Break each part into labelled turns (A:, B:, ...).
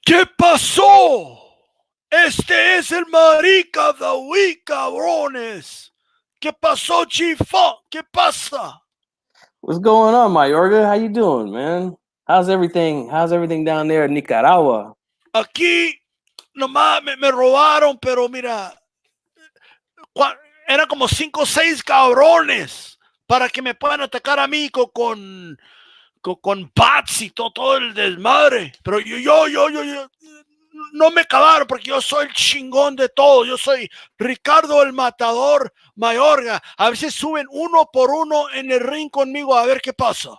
A: ¿Qué pasó? Este es el marica of the week, cabrones. ¿Qué pasó, Chifa? ¿Qué pasa?
B: What's going on, Mayorga? How you doing, man? How's everything down there in Nicaragua?
A: Aquí nomás me robaron, pero mira, eran como 5 o 6 cabrones para que me puedan atacar a mí con bats y todo el desmadre. Pero yo no me acabaron porque yo soy el chingón de todo. Yo soy Ricardo el Matador Mayorga. A veces suben uno por uno en el ring conmigo a ver qué pasa.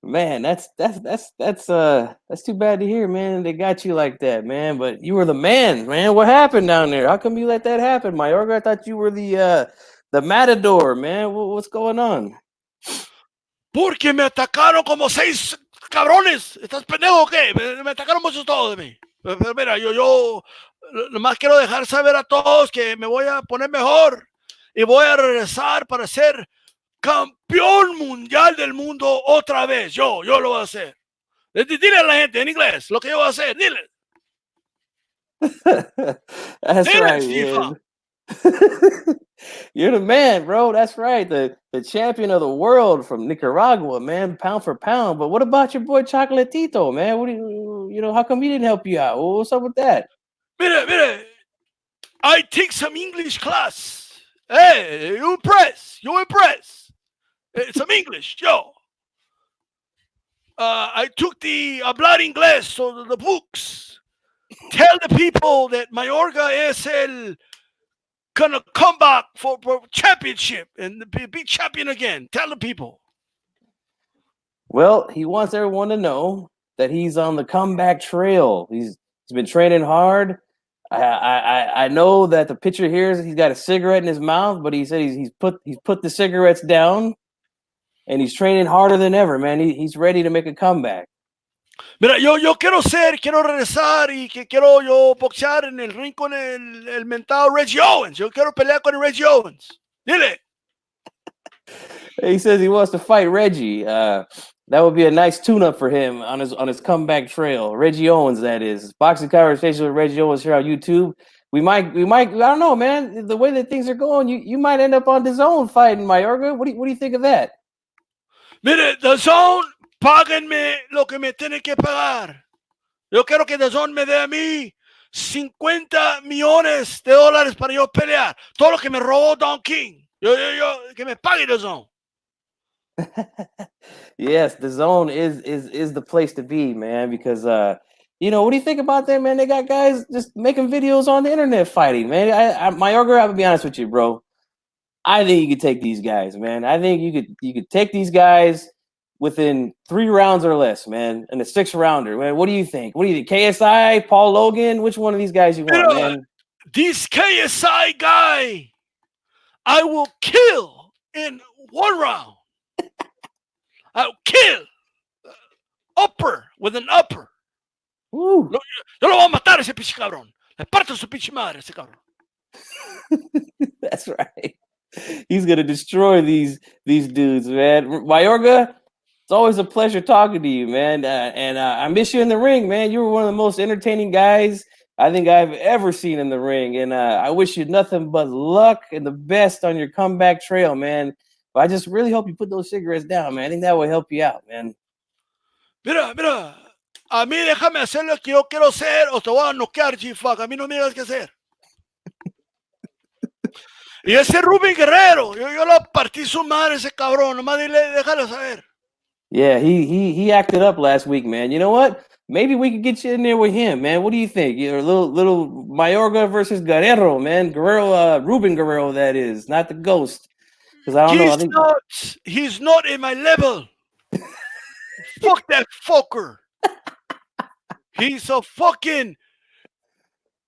B: Man, that's too bad to hear, man. They got you like that, man. But you were the man, man. What happened down there? How come you let that happen, Mayorga? I thought you were the matador, man. What's going on?
A: Porque me atacaron como 6 cabrones. ¿Estás pendejo o qué? Me atacaron muchos todos de mí. Pero mira, yo nomás quiero dejar saber a todos que me voy a poner mejor y voy a regresar para ser campeón mundial del mundo otra vez. Yo lo voy a hacer. Dile a la gente en inglés lo que yo voy a hacer. Dile.
B: That's
A: dile,
B: right,
A: Chifa.
B: man. You're the man, bro. That's right. The champion of the world from Nicaragua, man, pound for pound. But what about your boy Chocolatito, man? What do you know, how come he didn't help you out? What's up with that?
A: Mire. I take some English class. Hey, you impress. Some English, yo. I took the Hablar Inglés, so the books. Tell the people that Mayorga is gonna come back for championship and be champion again. Tell the people.
B: Well, he wants everyone to know that he's on the comeback trail. He's been training hard. I know that the picture here is he's got a cigarette in his mouth, but he said he's put the cigarettes down, and he's training harder than ever, man. He's ready to make a comeback.
A: Mira, yo quiero regresar y que quiero yo boxear en el ring con el mentado Reggie Owens. Yo quiero pelear con el Reggie Owens. Dile.
B: He says he wants to fight Reggie. That would be a nice tune-up for him on his comeback trail. Reggie Owens, that is. Boxing Conversation with Reggie Owens here on YouTube. We might. I don't know, man. The way that things are going, you might end up on DAZN fighting Mayorga. What do you think of that?
A: Mire, DAZN, páguenme lo que me tienen que pagar. Yo quiero que DAZN me dé a mí $50 millones para yo pelear. Todo lo que me robó Don King. Yo, que me pague DAZN.
B: Yes, DAZN is the place to be, man, because what do you think about that, man? They got guys just making videos on the internet fighting, man. Mayorga, I'm gonna be honest with you, bro. I think you could take these guys, man. I think you could take these guys within 3 rounds or less, man, in a 6 rounder, man. What do you think? KSI, Paul Logan? Which one of these guys you want, man?
A: This KSI guy, I will kill in 1 round. I'll kill upper with an upper. Yo lo voy a matar ese pinche cabrón. Le parto su pinche madre ese cabrón.
B: That's right. He's gonna destroy these dudes, man. Mayorga, it's always a pleasure talking to you, man. And I miss you in the ring, man. You were one of the most entertaining guys I think I've ever seen in the ring. And I wish you nothing but luck and the best on your comeback trail, man. But I just really hope you put those cigarettes down, man. I think that will help you out, man.
A: Mira. A mí déjame hacer lo que yo quiero hacer o te voy a noquear, G-Fuck. A mí no me digas qué hacer. Y ese Rubén Guerrero, yo lo partí su madre ese cabrón. Nomás déjalo saber.
B: Yeah, he acted up last week, man. You know what? Maybe we could get you in there with him, man. What do you think? You're a little Mayorga versus Guerrero, man. Ruben Guerrero, that is, not the Ghost. Because I don't know.
A: He's not in my level. Fuck that fucker. He's a fucking.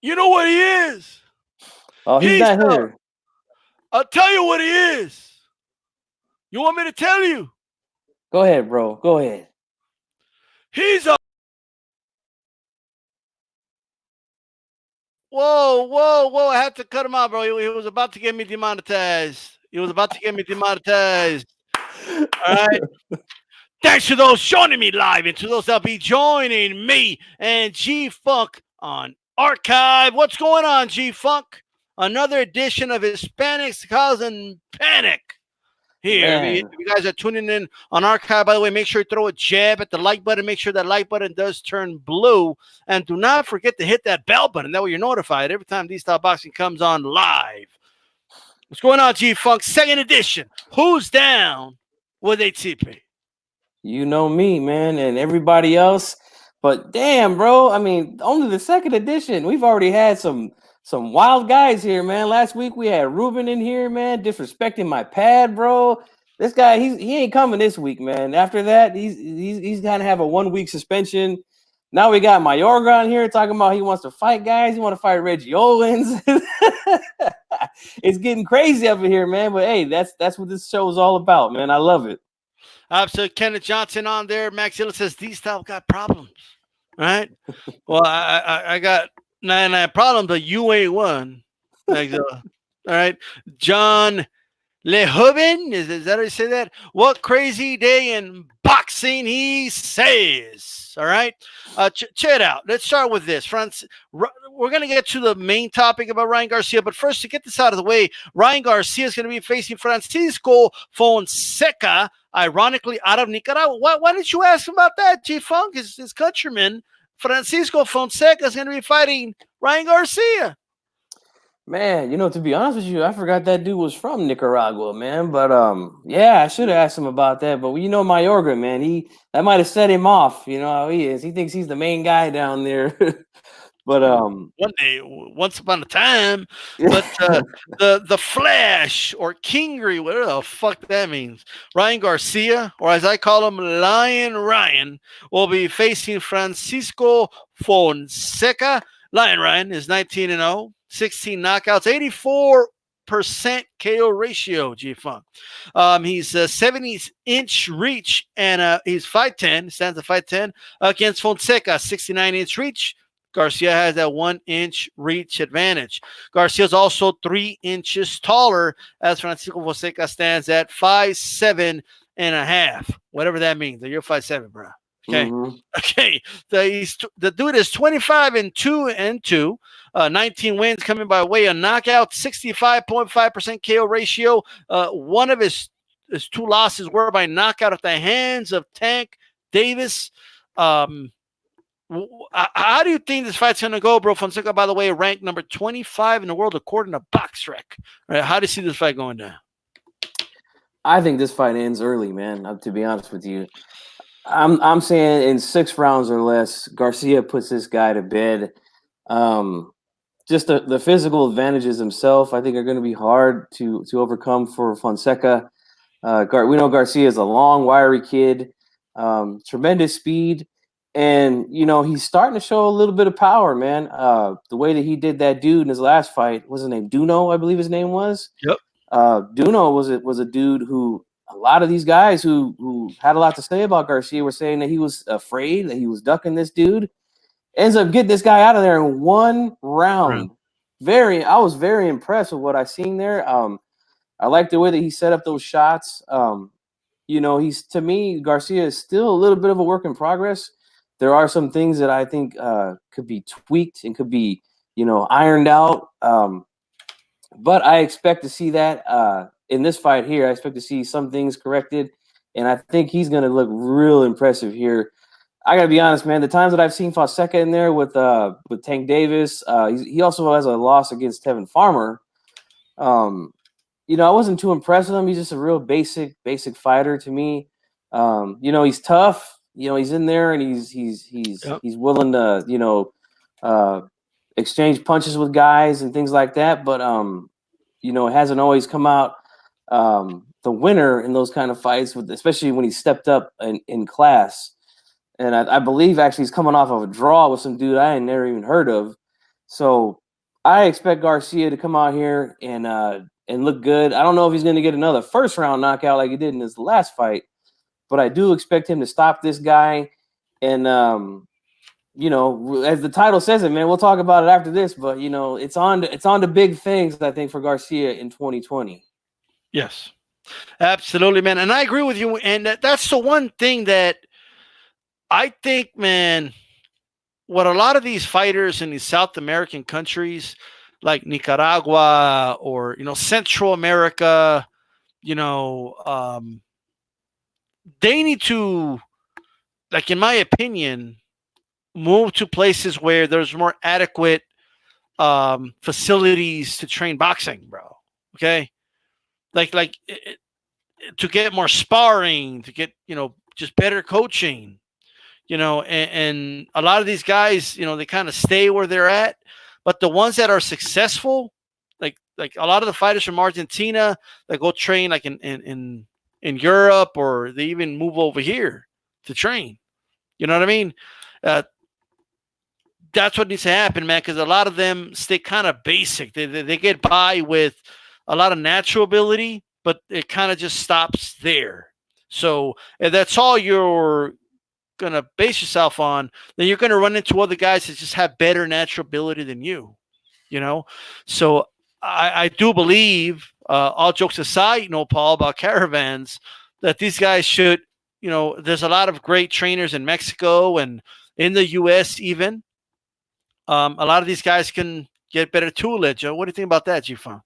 A: You know what he is?
B: Oh, he's not here.
A: I'll tell you what he is. You want me to tell you?
B: Go ahead, bro. Go ahead.
A: He's a. Whoa. I had to cut him out, bro. He was about to get me demonetized. All right. Thanks to those joining me live and to those that'll be joining me and G-Funk on Archive. What's going on, G-Funk? Another edition of Hispanics Causing Panic here. If you guys are tuning in on Archive, by the way, make sure you throw a jab at the like button. Make sure that like button does turn blue. And do not forget to hit that bell button. That way you're notified every time D-Style Boxing comes on live. What's going on, G-Funk? Second edition. Who's down with HCP?
B: You know me, man, and everybody else. But damn, bro, I mean, only the second edition. We've already had some wild guys here, man. Last week we had Ruben in here, man, disrespecting my pad, bro. This guy, he ain't coming this week, man. After that, he's gonna have a 1 week suspension. Now we got Mayorga on here talking about he wants to fight guys. He want to fight Reggie Owens. It's getting crazy up in here, man. But hey, that's what this show is all about, man. I love it.
A: So Kenneth Johnson on there. Max Hill says these style got problems, right? Well, I got 99 problems, but you ain't one. All right, John Lehoven, is that how you say that? What crazy day in boxing, he says. All right, check it out. Let's start with this. We're going to get to the main topic about Ryan Garcia, but first, to get this out of the way, Ryan Garcia is going to be facing Francisco Fonseca, ironically out of Nicaragua. Why didn't you ask him about that, G-Funk? His countryman, Francisco Fonseca, is going to be fighting Ryan Garcia.
B: Man, to be honest with you, I forgot that dude was from Nicaragua, man. But yeah, I should have asked him about that. But Mayorga, man, that might have set him off. You know how he is. He thinks he's the main guy down there. But
A: one day, once upon a time, but the Flash or Kingery, whatever the fuck that means, Ryan Garcia, or as I call him, Lyin Ryan, will be facing Francisco Fonseca. Lyin Ryan is 19-0, 16 knockouts, 84% KO ratio. G-Funk. He's 70-inch reach, and he's 5'10", stands at 5'10", against Fonseca, 69-inch reach. Garcia has that 1-inch reach advantage. Garcia is also 3 inches taller, as Francisco Fonseca stands at 5'7.5", whatever that means. You're 5'7", bro. Okay. Mm-hmm. Okay. The dude is 25-2, 19 wins coming by way of knockout, 65.5% KO ratio. One of his 2 losses were by knockout at the hands of Tank Davis. How do you think this fight's going to go, bro? Fonseca, by the way, ranked number 25 in the world according to BoxRec. Right? How do you see this fight going down?
B: I think this fight ends early, man. To be honest with you, I'm saying in 6 rounds or less, Garcia puts this guy to bed. Just the physical advantages himself, I think, are going to be hard to overcome for Fonseca. We know Garcia is a long, wiry kid, tremendous speed. And, he's starting to show a little bit of power, man. The way that he did that dude in his last fight, was his name Duno, I believe his name was?
A: Yep.
B: Duno was a dude who a lot of these guys who had a lot to say about Garcia were saying that he was afraid, that he was ducking this dude. Ends up getting this guy out of there in 1 round. I was very impressed with what I seen there. I like the way that he set up those shots. To me, Garcia is still a little bit of a work in progress. There are some things that I think could be tweaked and could be, ironed out. But I expect to see that in this fight here. I expect to see some things corrected, and I think he's going to look real impressive here. I got to be honest, man. The times that I've seen Fonseca in there with Tank Davis, he also has a loss against Tevin Farmer. I wasn't too impressed with him. He's just a real basic fighter to me. He's tough. He's in there and he's willing to, exchange punches with guys and things like that. But, it hasn't always come out the winner in those kind of fights, especially when he stepped up in class. And I believe actually he's coming off of a draw with some dude I ain't never even heard of. So I expect Garcia to come out here and look good. I don't know if he's going to get another first-round knockout like he did in his last fight. But I do expect him to stop this guy. And, as the title says it, man, we'll talk about it after this. But, it's on to big things, I think, for Garcia in 2020.
A: Yes. Absolutely, man. And I agree with you. And that's the one thing that I think, man, what a lot of these fighters in these South American countries like Nicaragua or, Central America, they need to, like, in my opinion, move to places where there's more adequate facilities to train boxing, bro. Okay. Like to get more sparring, to get, just better coaching, and a lot of these guys, they kind of stay where they're at, but the ones that are successful, like a lot of the fighters from Argentina that go train like in Europe, or they even move over here to train. You know what I mean? Uh, that's what needs to happen, man, because a lot of them stay kind of basic. They get by with a lot of natural ability, but it kind of just stops there. So if that's all you're gonna base yourself on, then you're gonna run into other guys that just have better natural ability than you. You know, so I do believe, all jokes aside, Paul, about caravans, that these guys should, there's a lot of great trainers in Mexico and in the U.S. even. A lot of these guys can get better toolage. What do you think about that, Gfan?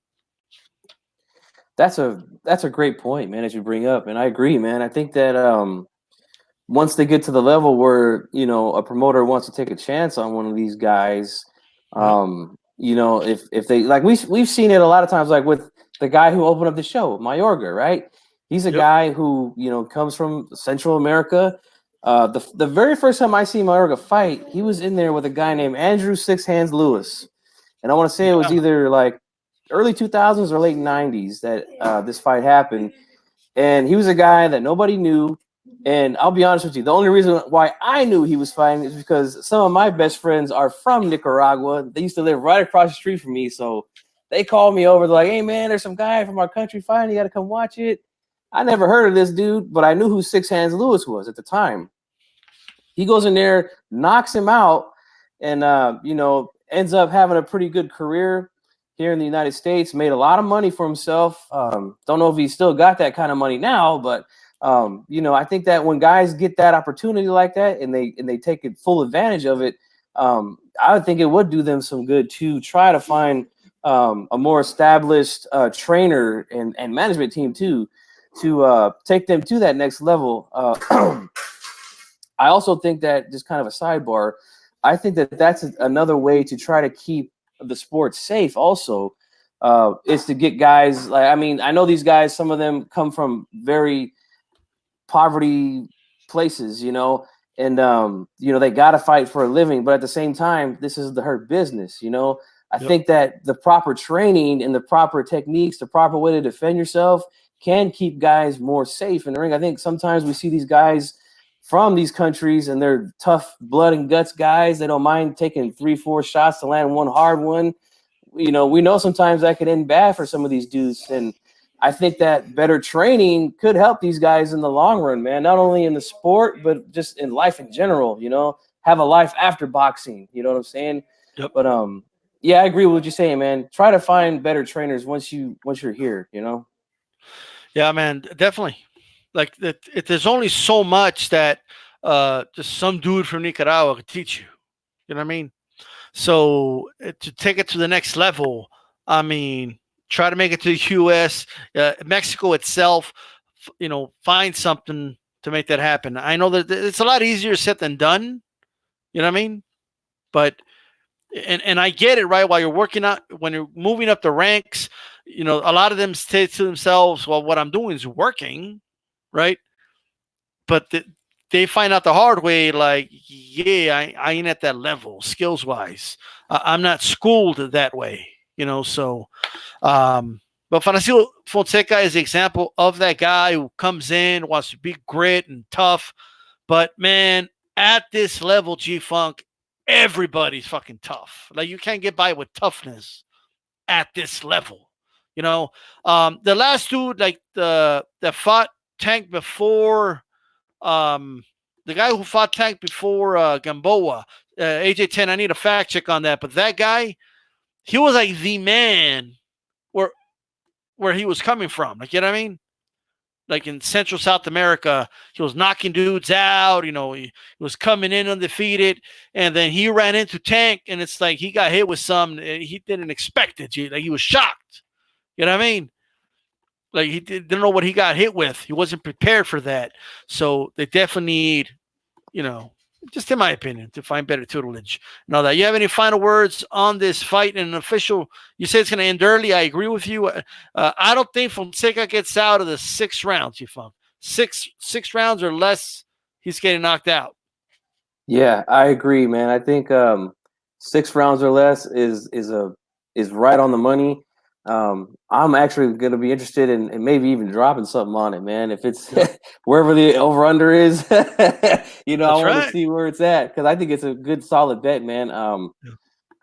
B: That's a great point, man, that you bring up, and I agree, man. I think that once they get to the level where a promoter wants to take a chance on one of these guys,
A: Right.
B: if they like, we've seen it a lot of times, like with the guy who opened up the show, Mayorga, right? He's a
A: Yep.
B: guy who comes from Central America. The very first time I see Mayorga fight, he was in there with a guy named Andrew Six Hands Lewis, and I want to say it was
A: Yeah.
B: either like early 2000s or late 90s that this fight happened. And he was a guy that nobody knew. And I'll be honest with you, the only reason why I knew he was fighting is because some of my best friends are from Nicaragua. They used to live right across the street from me. So they called me over. They're like, hey, man, there's some guy from our country fighting. You got to come watch it. I never heard of this dude, but I knew who Six Hands Lewis was at the time. He goes in there, knocks him out, and ends up having a pretty good career here in the United States. Made a lot of money for himself. Don't know if he's still got that kind of money now, but I think that when guys get that opportunity like that and they take full advantage of it, I would think it would do them some good to try to find a more established trainer and management team too, to take them to that next level. I also think that, just kind of a sidebar, I think that that's another way to try to keep the sport safe also, is to get guys like, I know these guys, some of them come from very poverty places, and they got to fight for a living, but at the same time, this is her business. I
A: Yep.
B: think that the proper training and the proper techniques, the proper way to defend yourself can keep guys more safe in the ring. I think sometimes we see these guys from these countries and they're tough blood and guts guys. They don't mind taking 3-4 shots to land one hard one. We know sometimes that could end bad for some of these dudes. And I think that better training could help these guys in the long run, man, not only in the sport, but just in life in general, have a life after boxing. You know what I'm saying?
A: Yep.
B: But yeah, I agree with what you're saying, man. Try to find better trainers once you're here,
A: Yeah, man, definitely. Like there's only so much that just some dude from Nicaragua could teach you. You know what I mean? So to take it to the next level, I mean, try to make it to the U.S., Mexico itself. Find something to make that happen. I know that it's a lot easier said than done. You know what I mean? But and I get it, right? While you're working out, when you're moving up the ranks, a lot of them say to themselves, "Well, what I'm doing is working," right? But they find out the hard way, like, yeah, I ain't at that level skills wise. I'm not schooled that way, So, but Francisco Fonseca is the example of that guy who comes in, wants to be grit and tough. But man, at this level, G Funk, everybody's fucking tough. Like, you can't get by with toughness at this level. The last dude, like that fought Tank before, the guy who fought Tank before Gamboa, AJ10. I need a fact check on that, but that guy, he was like the man where he was coming from. Like, you know what I mean? like in Central South America, he was knocking dudes out. He was coming in undefeated, and then he ran into Tank, and it's like he got hit with some he didn't expect it. Like he was shocked. You know what I mean? Like he didn't know what he got hit with. He wasn't prepared for that. So they definitely need, just in my opinion, to find better tutelage and all that. You have any final words on this fight and an official? You say it's going to end early. I agree with you. I don't think Fonseca gets out of the 6 rounds. You funk six rounds or less, he's getting knocked out.
B: Yeah, I agree, man. I think 6 rounds or less is right on the money. I'm actually going to be interested in maybe even dropping something on it, man. If it's wherever the over under is, I want to see where it's at, because I think it's a good solid bet, man.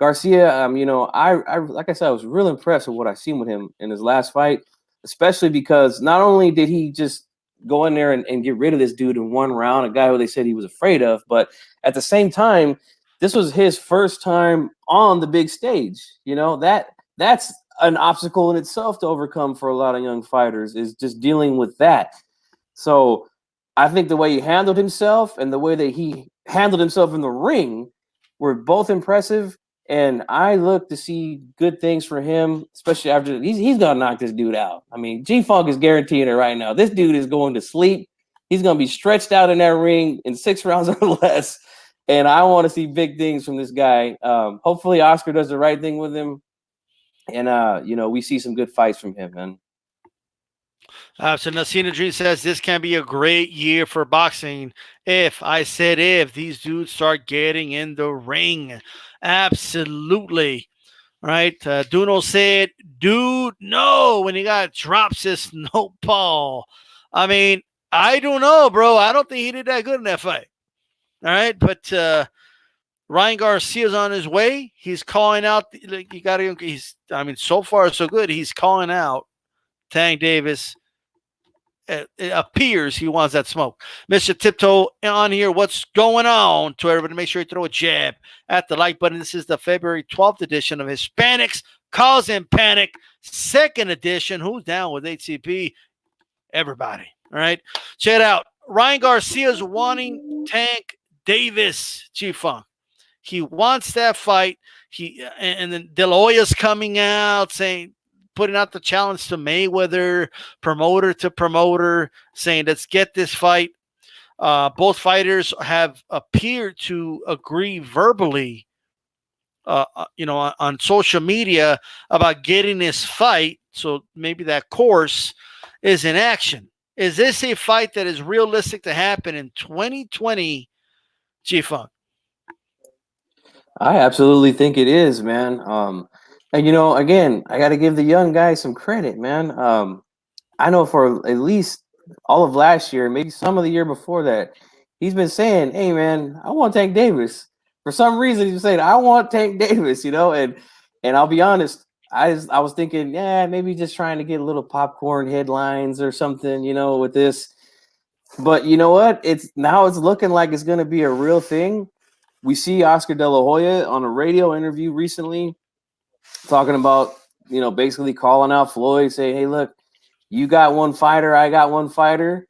B: Garcia, I like I said, I was real impressed with what I seen with him in his last fight, especially because not only did he just go in there and get rid of this dude in 1 round, a guy who they said he was afraid of, but at the same time, this was his first time on the big stage. That's an obstacle in itself to overcome for a lot of young fighters, is just dealing with that. So I think the way he handled himself and the way that he handled himself in the ring were both impressive. And I look to see good things for him, especially after he's gonna knock this dude out. I mean, G-Funk is guaranteeing it right now. This dude is going to sleep. He's gonna be stretched out in that ring in 6 rounds or less. And I want to see big things from this guy. Hopefully Oscar does the right thing with him. And we see some good fights from him, man.
A: So Nasina Dream says this can be a great year for boxing if these dudes start getting in the ring. Absolutely. Right. Duno said, dude, no, when he got drops his no ball. I mean, I don't know, bro. I don't think he did that good in that fight. All right. But Ryan Garcia's on his way. He's calling out. Like, so far so good. He's calling out Tank Davis. It appears he wants that smoke. Mr. Tiptoe on here. What's going on? To everybody, make sure you throw a jab at the like button. This is the February 12th edition of Hispanics Causing Panic, 2nd edition. Who's down with HCP? Everybody. All right. Check it out. Ryan Garcia's wanting Tank Davis, G-Funk. He wants that fight. And then De La Hoya's coming out saying, putting out the challenge to Mayweather, promoter to promoter, saying, let's get this fight. Both fighters have appeared to agree verbally, on social media about getting this fight. So maybe that course is in action. Is this a fight that is realistic to happen in 2020, G-Funk?
B: I absolutely think it is, man. And again, I got to give the young guy some credit, man. I know for at least all of last year, maybe some of the year before that, he's been saying, "Hey, man, I want Tank Davis." For some reason, he's saying, "I want Tank Davis," and I'll be honest, I was thinking, yeah, maybe just trying to get a little popcorn headlines or something, with this. But you know what? It's looking like it's going to be a real thing. We see Oscar De La Hoya on a radio interview recently talking about, basically calling out Floyd, saying, hey, look, you got one fighter, I got one fighter.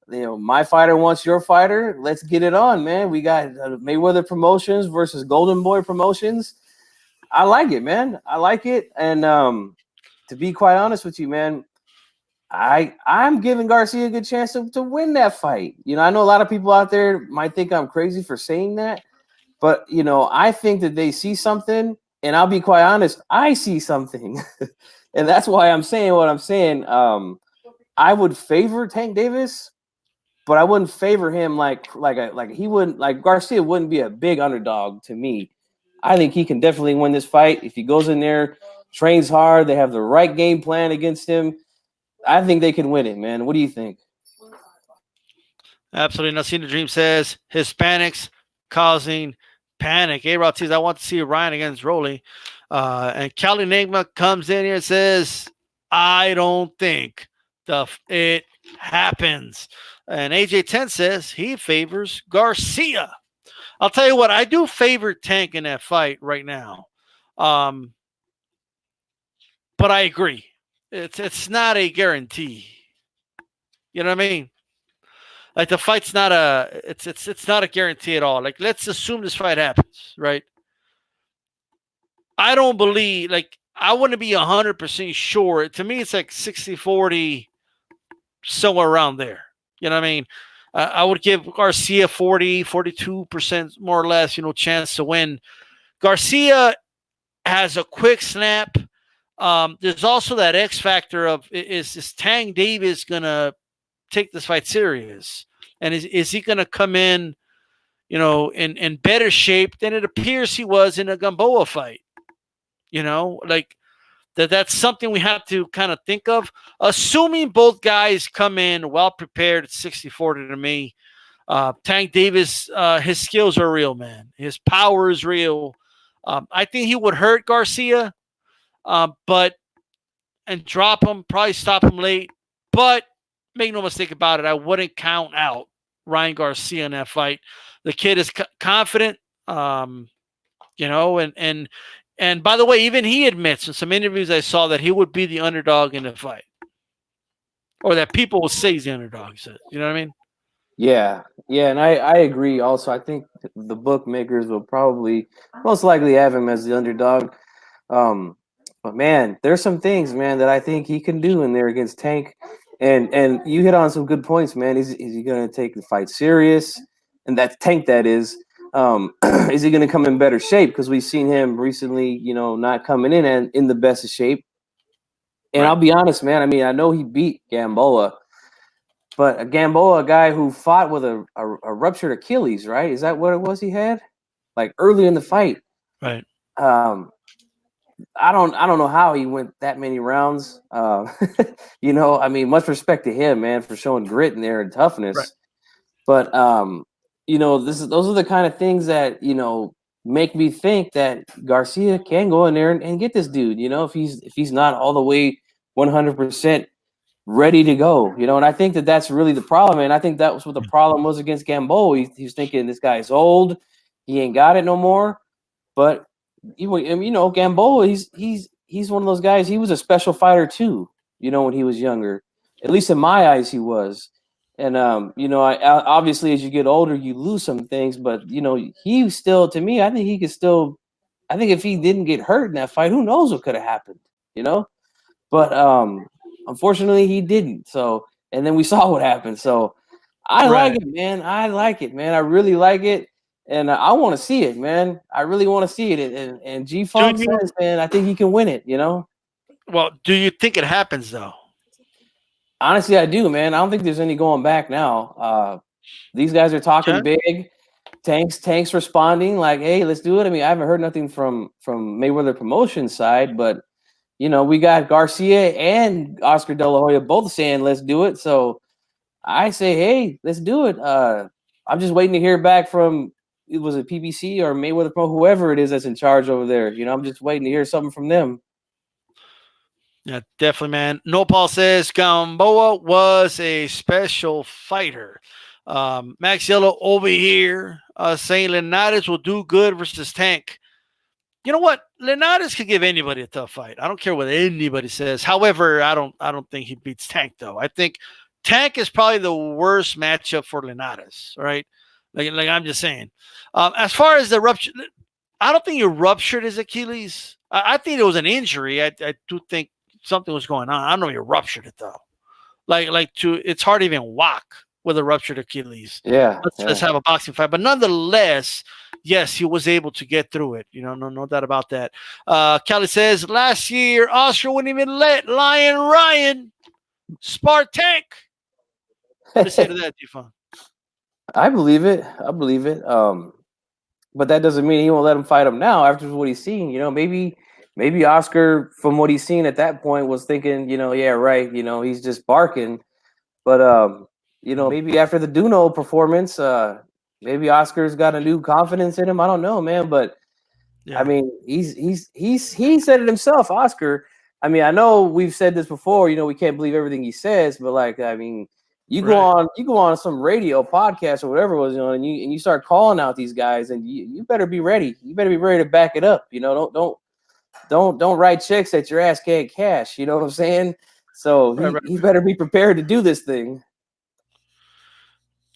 B: My fighter wants your fighter. Let's get it on, man. We got Mayweather Promotions versus Golden Boy Promotions. I like it, man. I like it. And to be quite honest with you, man, I'm giving Garcia a good chance to win that fight. I know a lot of people out there might think I'm crazy for saying that. But, I think that they see something, and I'll be quite honest, I see something. And that's why I'm saying what I'm saying. I would favor Tank Davis, but I wouldn't favor him like he wouldn't, like Garcia wouldn't be a big underdog to me. I think he can definitely win this fight. If he goes in there, trains hard, they have the right game plan against him, I think they can win it, man. What do you think?
A: Absolutely. Nasina Dream says Hispanics causing panic. A-Rod says, I want to see Ryan against Rolly. And Cali Enigma comes in here and says, I don't think it happens. And AJ10 says he favors Garcia. I'll tell you what, I do favor Tank in that fight right now. But I agree. It's not a guarantee. You know what I mean? Like the fight's not it's not a guarantee at all. Like let's assume this fight happens, right? I don't believe like I wouldn't be 100% sure. To me, it's like 60-40, somewhere around there. You know what I mean? I would give Garcia 42% more or less, chance to win. Garcia has a quick snap. There's also that X factor of is Tank Davis gonna take this fight serious, and is he gonna come in, in better shape than it appears he was in a Gamboa fight? Like that's something we have to kind of think of. Assuming both guys come in well prepared, it's 60-40 to me. Tank Davis, his skills are real, man. His power is real. I think he would hurt Garcia, but and drop him, probably stop him late. But make no mistake about it, I wouldn't count out Ryan Garcia in that fight. The kid is confident, and by the way, even he admits in some interviews I saw that he would be the underdog in the fight, or that people will say he's the underdog. You know what I mean?
B: Yeah, and I agree. Also, I think the bookmakers will probably most likely have him as the underdog. But man, there's some things, man, that I think he can do in there against Tank. And you hit on some good points, man. Is he going to take the fight serious? And that's Tank, that is. Is he going to come in better shape? Because we've seen him recently, not coming in and in the best of shape. And right. I'll be honest, man. I mean, I know he beat Gamboa, but a Gamboa, a guy who fought with a ruptured Achilles, right? Is that what it was he had? Like early in the fight.
A: Right.
B: I don't know how he went that many rounds. I mean, much respect to him, man, for showing grit in there and toughness. Right. But those are the kind of things that, make me think that Garcia can go in there and get this dude, if he's not all the way 100% ready to go, and I think that's really the problem. And I think that was what the problem was against Gamboa. He was thinking this guy's old, he ain't got it no more. But Gamboa, he's one of those guys. He was a special fighter too, when he was younger. At least in my eyes, he was. And obviously as you get older, you lose some things. But he still, to me, I think he could still. I think if he didn't get hurt in that fight, who knows what could have happened, But unfortunately, he didn't. So, and then we saw what happened. So, I like it, man. I like it, man. I really like it. And I want to see it, man. I really want to see it. And G-Funk says, man, I think he can win it,
A: Well, do you think it happens, though?
B: Honestly, I do, man. I don't think there's any going back now. These guys are talking big. Tank's responding like, hey, let's do it. I mean, I haven't heard nothing from Mayweather Promotions side, but, we got Garcia and Oscar De La Hoya both saying, let's do it. So I say, hey, let's do it. I'm just waiting to hear back from, was it PBC or Mayweather Pro, whoever it is that's in charge over there. I'm just waiting to hear something from them.
A: Yeah, definitely, man. Nopal says Gamboa was a special fighter. Max Yellow over here saying Linares will do good versus Tank. You know what? Linares could give anybody a tough fight. I don't care what anybody says. However, I don't think he beats Tank, though. I think Tank is probably the worst matchup for Linares, right? Like I'm just saying. As far as the rupture, I don't think he ruptured his Achilles. I think it was an injury. I do think something was going on. I don't know if he ruptured it, though. It's hard to even walk with a ruptured Achilles.
B: Yeah.
A: Let's have a boxing fight. But nonetheless, yes, he was able to get through it. No doubt about that. Kelly says, last year, Oscar wouldn't even let Lyin Ryan spar Tank. What do you say to that, G-Funk?
B: I believe it. But that doesn't mean he won't let him fight him now after what he's seen. Maybe Oscar, from what he's seen at that point, was thinking, yeah, right. He's just barking. But, maybe after the Duno performance, maybe Oscar's got a new confidence in him. I don't know, man. But yeah. I mean, he said it himself, Oscar. I mean, I know we've said this before. We can't believe everything he says, but you go on some radio podcast or whatever it was, and you start calling out these guys, and you better be ready. You better be ready to back it up. Don't write checks that your ass can't cash. You know what I'm saying? So he better be prepared to do this thing.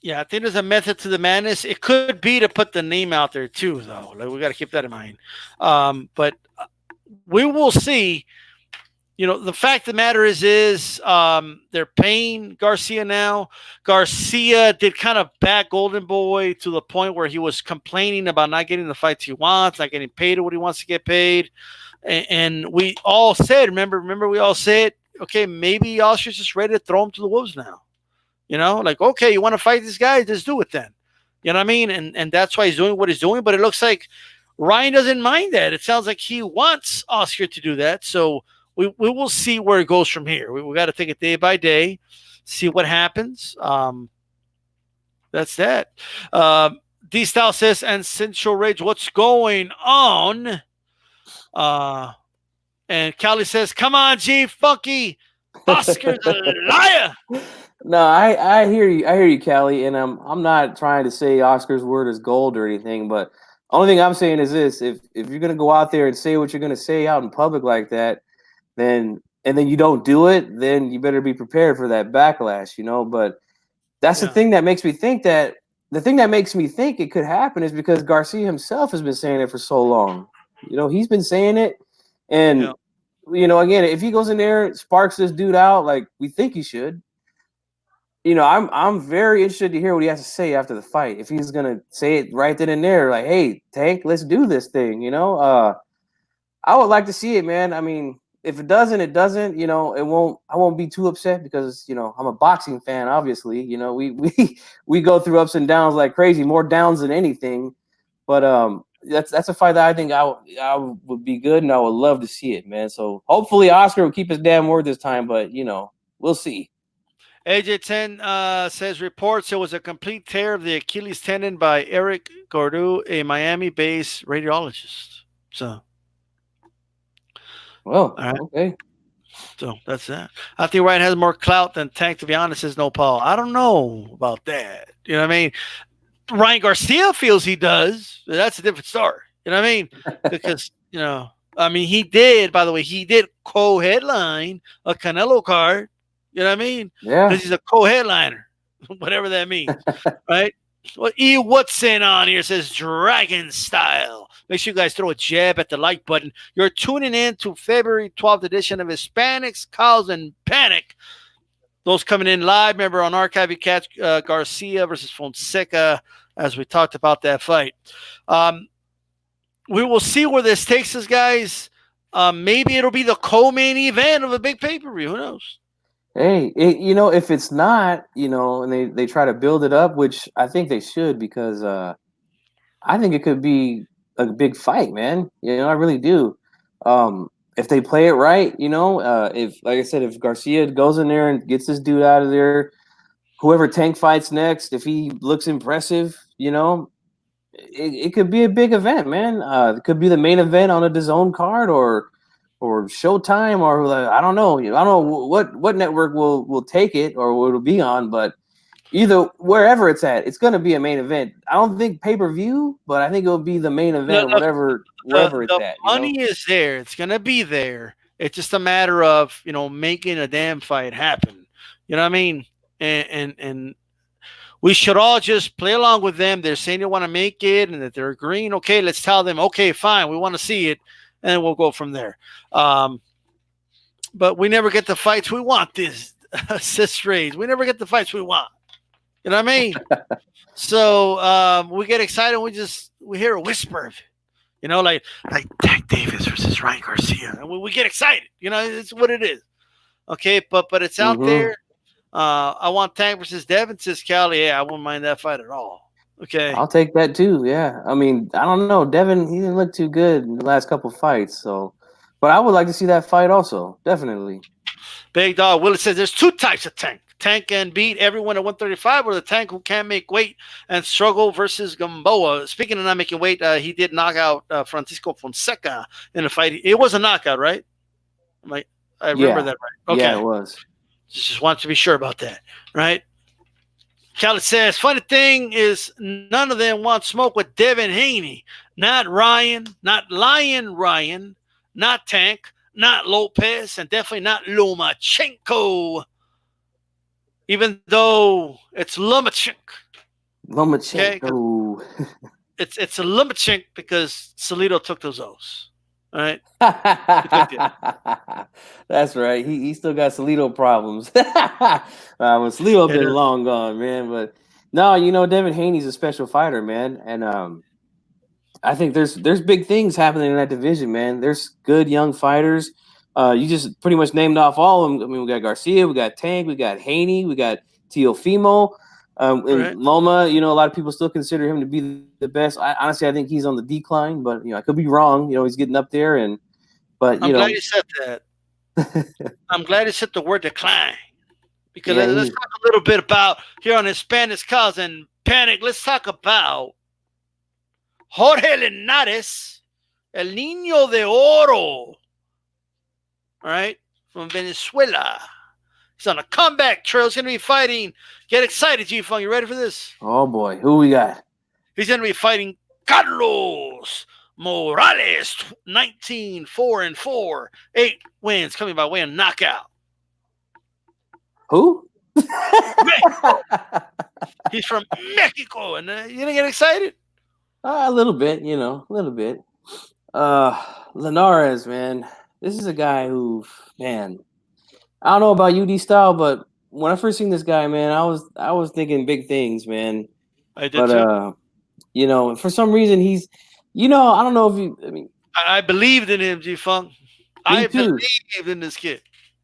A: Yeah, I think there's a method to the madness. It could be to put the name out there too, though. Like we got to keep that in mind. But we will see. The fact of the matter is they're paying Garcia now. Garcia did kind of back Golden Boy to the point where he was complaining about not getting the fights he wants, not getting paid what he wants to get paid. And we all said, remember, we all said, okay, maybe Oscar's just ready to throw him to the wolves now. Like, okay, you want to fight this guy? Just do it then. You know what I mean? And that's why he's doing what he's doing. But it looks like Ryan doesn't mind that. It sounds like he wants Oscar to do that. So we will see where it goes from here. We got to take it day by day, see what happens. That's that. D Style says, and Central Rage, what's going on? And Callie says, come on, G Funky. Oscar's a liar.
B: No, I hear you. I hear you, Callie, and I'm not trying to say Oscar's word is gold or anything, but only thing I'm saying is this: if you're gonna go out there and say what you're gonna say out in public like that, then you don't do it, then you better be prepared for that backlash, But that's the thing that makes me think that it could happen is because Garcia himself has been saying it for so long. He's been saying it, and again, if he goes in there, sparks this dude out like we think he should. I'm very interested to hear what he has to say after the fight. If he's gonna say it right then and there, like, "Hey, Tank, let's do this thing." I would like to see it, man. I mean, if it doesn't, it doesn't. It won't. I won't be too upset because I'm a boxing fan. Obviously, we go through ups and downs like crazy, more downs than anything. But that's a fight that I think I would be good, and I would love to see it, man. So hopefully Oscar will keep his damn word this time. But we'll see.
A: AJ10 says reports it was a complete tear of the Achilles tendon by Eric Gordu, a Miami-based radiologist. So,
B: well, okay.
A: So that's that. I think Ryan has more clout than Tank, to be honest, says No Paul. I don't know about that. You know what I mean? Ryan Garcia feels he does. That's a different story. You know what I mean? Because, he did co-headline a Canelo card. You know what I mean?
B: Yeah.
A: Because he's a co-headliner, whatever that means, right? Well, E. Watson on here says Dragon Style. Make sure you guys throw a jab at the like button. You're tuning in to February 12th edition of Hispanics, Cows, and Panic. Those coming in live, remember on archive, you catch Garcia versus Fonseca as we talked about that fight. We will see where this takes us, guys. Maybe it'll be the co-main event of a big pay-per-view. Who knows?
B: Hey, if it's not, and they try to build it up, which I think they should, because I think it could be a big fight, man. I really do. If they play it right, if, like I said, if Garcia goes in there and gets this dude out of there, whoever Tank fights next, if he looks impressive, it could be a big event, man. It could be the main event on a DAZN card or Showtime, or I don't know. I don't know what network will take it or what it'll be on, but either wherever it's at, it's going to be a main event. I don't think pay-per-view, but I think it'll be the main event, wherever it's at.
A: The money is there. It's going to be there. It's just a matter of, making a damn fight happen. You know what I mean? And we should all just play along with them. They're saying they want to make it and that they're agreeing. Okay, let's tell them, okay, fine, we want to see it. And we'll go from there. But we never get the fights we want. This assist raise. We never get the fights we want. You know what I mean? So we get excited. We hear a whisper, like Tank Davis versus Ryan Garcia, and we get excited. It's what it is. Okay, but it's out there. I want Tank versus Devin. Says Callie. Yeah, I wouldn't mind that fight at all. Okay,
B: I'll take that too. Yeah, I mean, I don't know, Devin. He didn't look too good in the last couple fights, so. But I would like to see that fight also, definitely.
A: Big Dog Willis says there's two types of Tank. Tank can beat everyone at 135, or the Tank who can't make weight and struggle versus Gamboa. Speaking of not making weight, he did knock out Francisco Fonseca in a fight. It was a knockout, right? I remember that right. Okay.
B: Yeah, it was.
A: Just want to be sure about that, right? Khaled says, funny thing is none of them want smoke with Devin Haney. Not Ryan, not Lyin Ryan, not Tank, not Lopez, and definitely not Lomachenko. Even though it's Lomachenko.
B: Lomachenko.
A: It's a Lomachenko because Salido took those O's. All right.
B: That's right. He still got Salido problems. Salido been long gone, man. But no, Devin Haney's a special fighter, man. And I think there's big things happening in that division, man. There's good young fighters. You just pretty much named off all of them. I mean, we got Garcia, we got Tank, we got Haney, we got Teofimo. And Loma, a lot of people still consider him to be the best. Honestly, I think he's on the decline, but I could be wrong. He's getting up there, but
A: I'm glad you said that. I'm glad you said the word decline, because let's talk a little bit about here on Hispanic Cause and Panic. Let's talk about Jorge Linares, El Niño de Oro. All right, from Venezuela. He's on a comeback trail. He's going to be fighting. Get excited, G-Funk. You ready for this?
B: Oh, boy. Who we got?
A: He's going to be fighting Carlos Morales, 19-4-4, 8 wins, coming by way of knockout.
B: Who?
A: He's from Mexico. And you didn't get excited?
B: A little bit, a little bit. Linares, man. This is a guy who, man, I don't know about UD style, but when I first seen this guy, man, I was thinking big things, man.
A: I did too.
B: For some reason he's, I don't know if you. I mean,
A: I believed in him, G-Funk. I believed in this kid.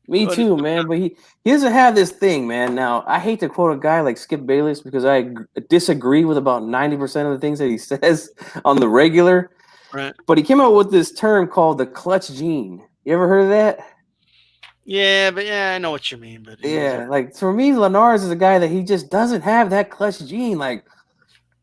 B: Me too, man. But he doesn't have this thing, man. Now, I hate to quote a guy like Skip Bayless because I disagree with about 90% of the things that he says on the regular.
A: Right.
B: But he came out with this term called the clutch gene. You ever heard of that?
A: Yeah, I know what you mean. But
B: yeah, like for me, Linares is a guy that he just doesn't have that clutch gene. Like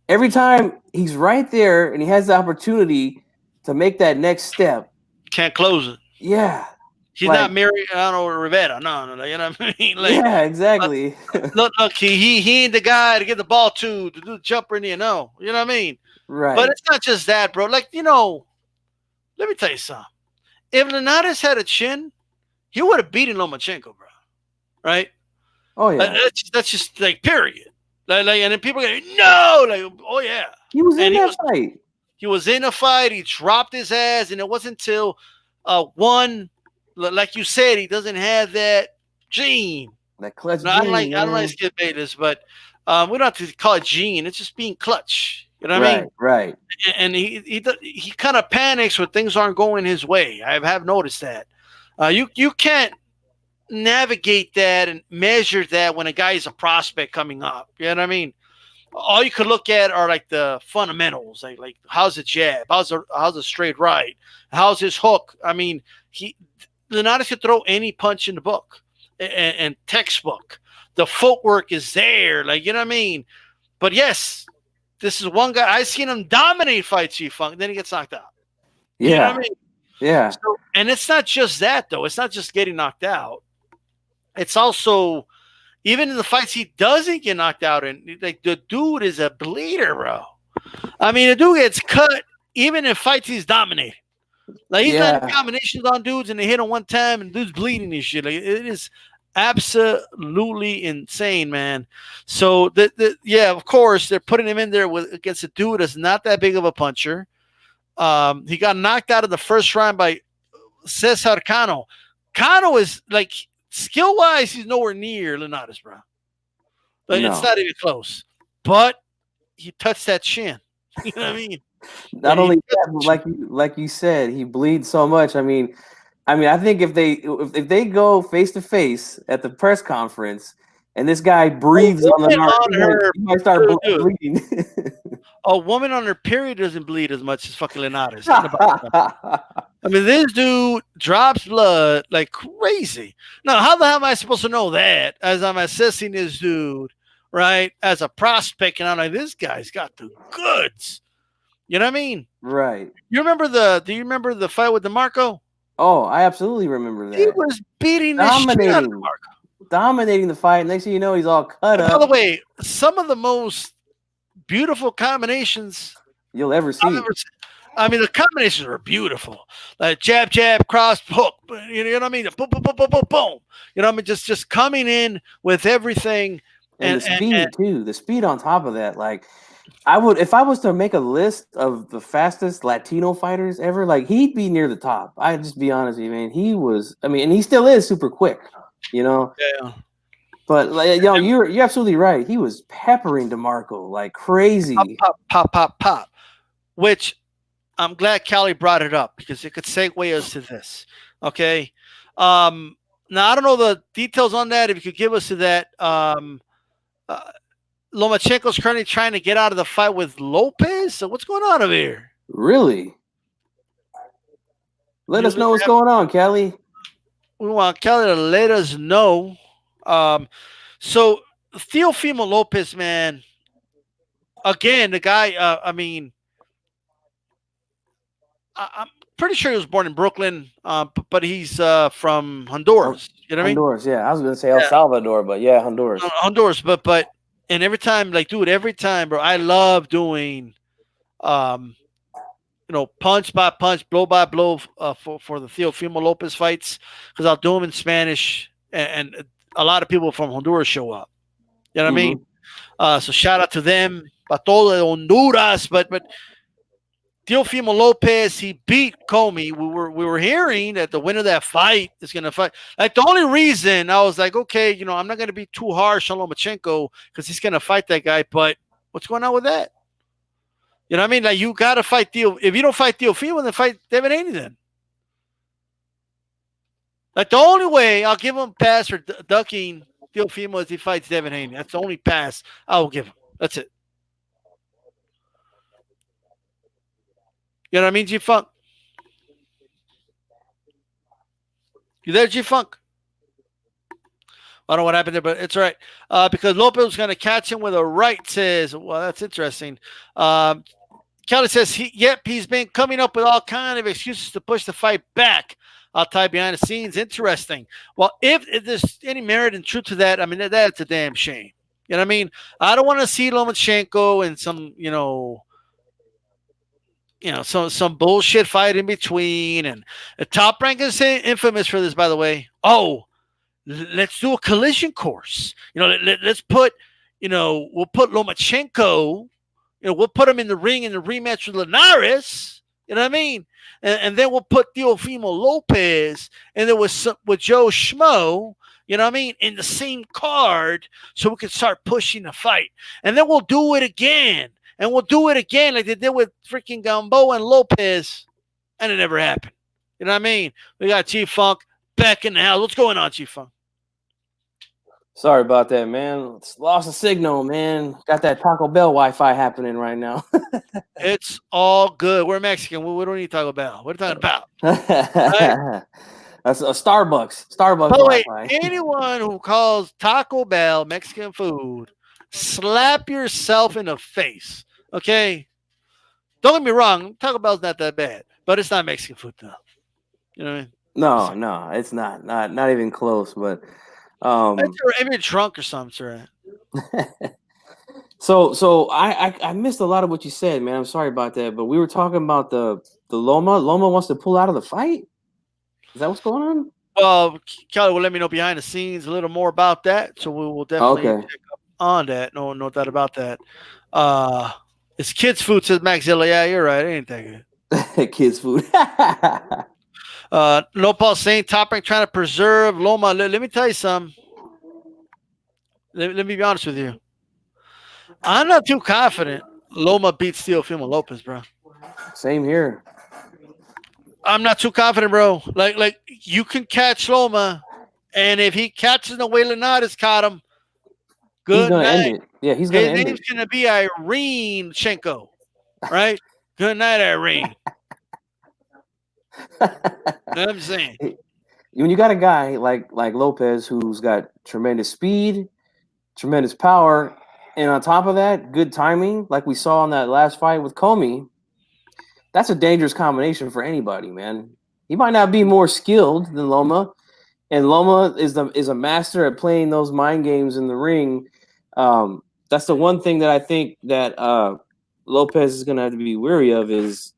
B: every time he's right there and he has the opportunity to make that next step,
A: can't close it.
B: Yeah.
A: He's not Mariano Rivera. No, you know what I mean? Like,
B: yeah, exactly.
A: Look, he ain't the guy to get the ball to do the jumper in the no. You know what I mean?
B: Right.
A: But it's not just that, bro. Like, let me tell you something. If Linares had a chin, he would have beaten Lomachenko, bro. Right?
B: Oh, yeah.
A: That's just, like, period. Like, and then people go, no! Like, oh, yeah.
B: He was in that fight.
A: He was in a fight. He dropped his ass, and it wasn't until one, like you said, he doesn't have that gene.
B: That clutch gene.
A: I don't like Skip Bayless, but we don't have to call it gene. It's just being clutch. You know what I mean?
B: Right.
A: And he kind of panics when things aren't going his way. I have noticed that. You can't navigate that and measure that when a guy is a prospect coming up. You know what I mean? All you could look at are like the fundamentals, like how's the jab, how's the straight right, how's his hook. I mean, Linares could throw any punch in the book and textbook. The footwork is there, like, you know what I mean. But yes, this is one guy I've seen him dominate fights, G-Funk, then he gets knocked out.
B: Yeah.
A: You know what I mean?
B: Yeah.
A: So, and it's not just that, though. It's not just getting knocked out. It's also, even in the fights he doesn't get knocked out in, like, the dude is a bleeder, bro. I mean, the dude gets cut even in fights he's dominating. Like, he's done combinations on dudes and they hit him one time and dude's bleeding and shit. Like, it is absolutely insane, man. So, of course, they're putting him in there against a dude that's not that big of a puncher. He got knocked out of the first round by Cesar Cano. Cano is, like, skill-wise, he's nowhere near Linares, bro. But it's not even close. But he touched that chin. You know what I mean?
B: Not only that, but like you said, he bleeds so much. I mean, I think if they go face to face at the press conference and this guy breathes on the he might start bleeding.
A: A woman on her period doesn't bleed as much as fucking Linares. I mean, this dude drops blood like crazy. Now, how the hell am I supposed to know that as I'm assessing this dude, right, as a prospect? And I'm like, this guy's got the goods. You know what I mean?
B: Right.
A: Do you remember the fight with DeMarco?
B: Oh, I absolutely remember that.
A: He was beating the shit out of DeMarco.
B: Dominating the fight. Next thing you know, he's all cut up.
A: By the way, some of the most beautiful combinations
B: you'll ever see.
A: I mean, the combinations are beautiful. Like jab, cross, hook. You know what I mean? Boom, boom, boom, boom, boom, boom. You know what I mean? Just coming in with everything.
B: And the speed too. The speed on top of that, like I would, if I was to make a list of the fastest Latino fighters ever, like he'd be near the top. I'd just be honest with you, man. He was, I mean, and he still is super quick, you know.
A: Yeah.
B: But like, you know, you're absolutely right. He was peppering DeMarco like crazy.
A: Pop. Which I'm glad Callie brought it up because it could segue us to this. Okay. Now I don't know the details on that. If you could give us to that. Lomachenko's currently trying to get out of the fight with Lopez. So what's going on over here?
B: Really? Let us know what's going on, Kelly.
A: We want Kelly to let us know. So Teofimo Lopez, man. Again, the guy. I'm pretty sure he was born in Brooklyn, but he's from Honduras. You know what I mean?
B: Honduras, yeah. I was gonna say El Salvador, but yeah, Honduras.
A: Honduras, but and every time, like, dude, bro, I love doing, punch by punch, blow by blow for the Teofimo Lopez fights because I'll do them in Spanish, and a lot of people from Honduras show up. You know what I mean? So shout out to them, para todo de Honduras. But Teofimo Lopez, he beat Comey. We were hearing that the winner of that fight is going to fight. Like the only reason I was like, okay, I'm not going to be too harsh on Lomachenko because he's going to fight that guy. But what's going on with that? You know what I mean? Like you got to fight Theo. If you don't fight Teofimo, then fight Devin Haney then. Like the only way I'll give him a pass for ducking Teofimo is he fights Devin Haney. That's the only pass I will give him. That's it. You know what I mean, G-Funk? You there, G-Funk? I don't know what happened there, but it's all right. Because Lopez was going to catch him with a right, says, well, that's interesting. Kelly says, he's been coming up with all kind of excuses to push the fight back. I'll tie behind the scenes. Interesting. Well, if there's any merit and truth to that, I mean, that's a damn shame. You know what I mean? I don't want to see Lomachenko and some, some bullshit fight in between. And the Top Rank is infamous for this, by the way. Oh, let's do a collision course. Let's put, we'll put Lomachenko, we'll put him in the ring in the rematch with Linares. You know what I mean? And then we'll put Teofimo Lopez and then with Joe Schmo, you know what I mean, in the same card so we can start pushing the fight. And then we'll do it again. And we'll do it again like they did with freaking Gamboa and Lopez. And it never happened. You know what I mean? We got G-Funk back in the house. What's going on, G-Funk?
B: Sorry about that, man. Lost a signal, man. Got that Taco Bell Wi-Fi happening right now.
A: It's all good. We're Mexican. We don't need Taco Bell. What are you talking about? Right?
B: That's a Starbucks. By
A: the way, anyone who calls Taco Bell Mexican food, slap yourself in the face. Okay? Don't get me wrong. Taco Bell's not that bad, but it's not Mexican food, though. You know what I mean?
B: No, it's not. Not even close, but...
A: If you're drunk or something, sir.
B: So I missed a lot of what you said, man. I'm sorry about that, but we were talking about the Loma. Loma wants to pull out of the fight. Is that what's going on?
A: Well, Kelly will let me know behind the scenes a little more about that, so we will definitely check up on that. No doubt about that. It's kids' food, says Maxilla. Yeah, you're right. It ain't that
B: good. Kids' food.
A: No Paul saying Top Rank trying to preserve Loma. Let me tell you something. Let me be honest with you. I'm not too confident Loma beats Teofimo Lopez, bro.
B: Same here.
A: I'm not too confident, bro. Like you can catch Loma, and if he catches the way Linares caught him, good night.
B: End it. Yeah, he's gonna end it.
A: His name's gonna be Irene Chenko, right? Good night, Irene. You know what I'm saying?
B: When you got a guy like Lopez who's got tremendous speed, tremendous power, and on top of that, good timing, like we saw in that last fight with Comey, that's a dangerous combination for anybody, man. He might not be more skilled than Loma, and Loma is a master at playing those mind games in the ring. That's the one thing that I think that Lopez is going to have to be wary of is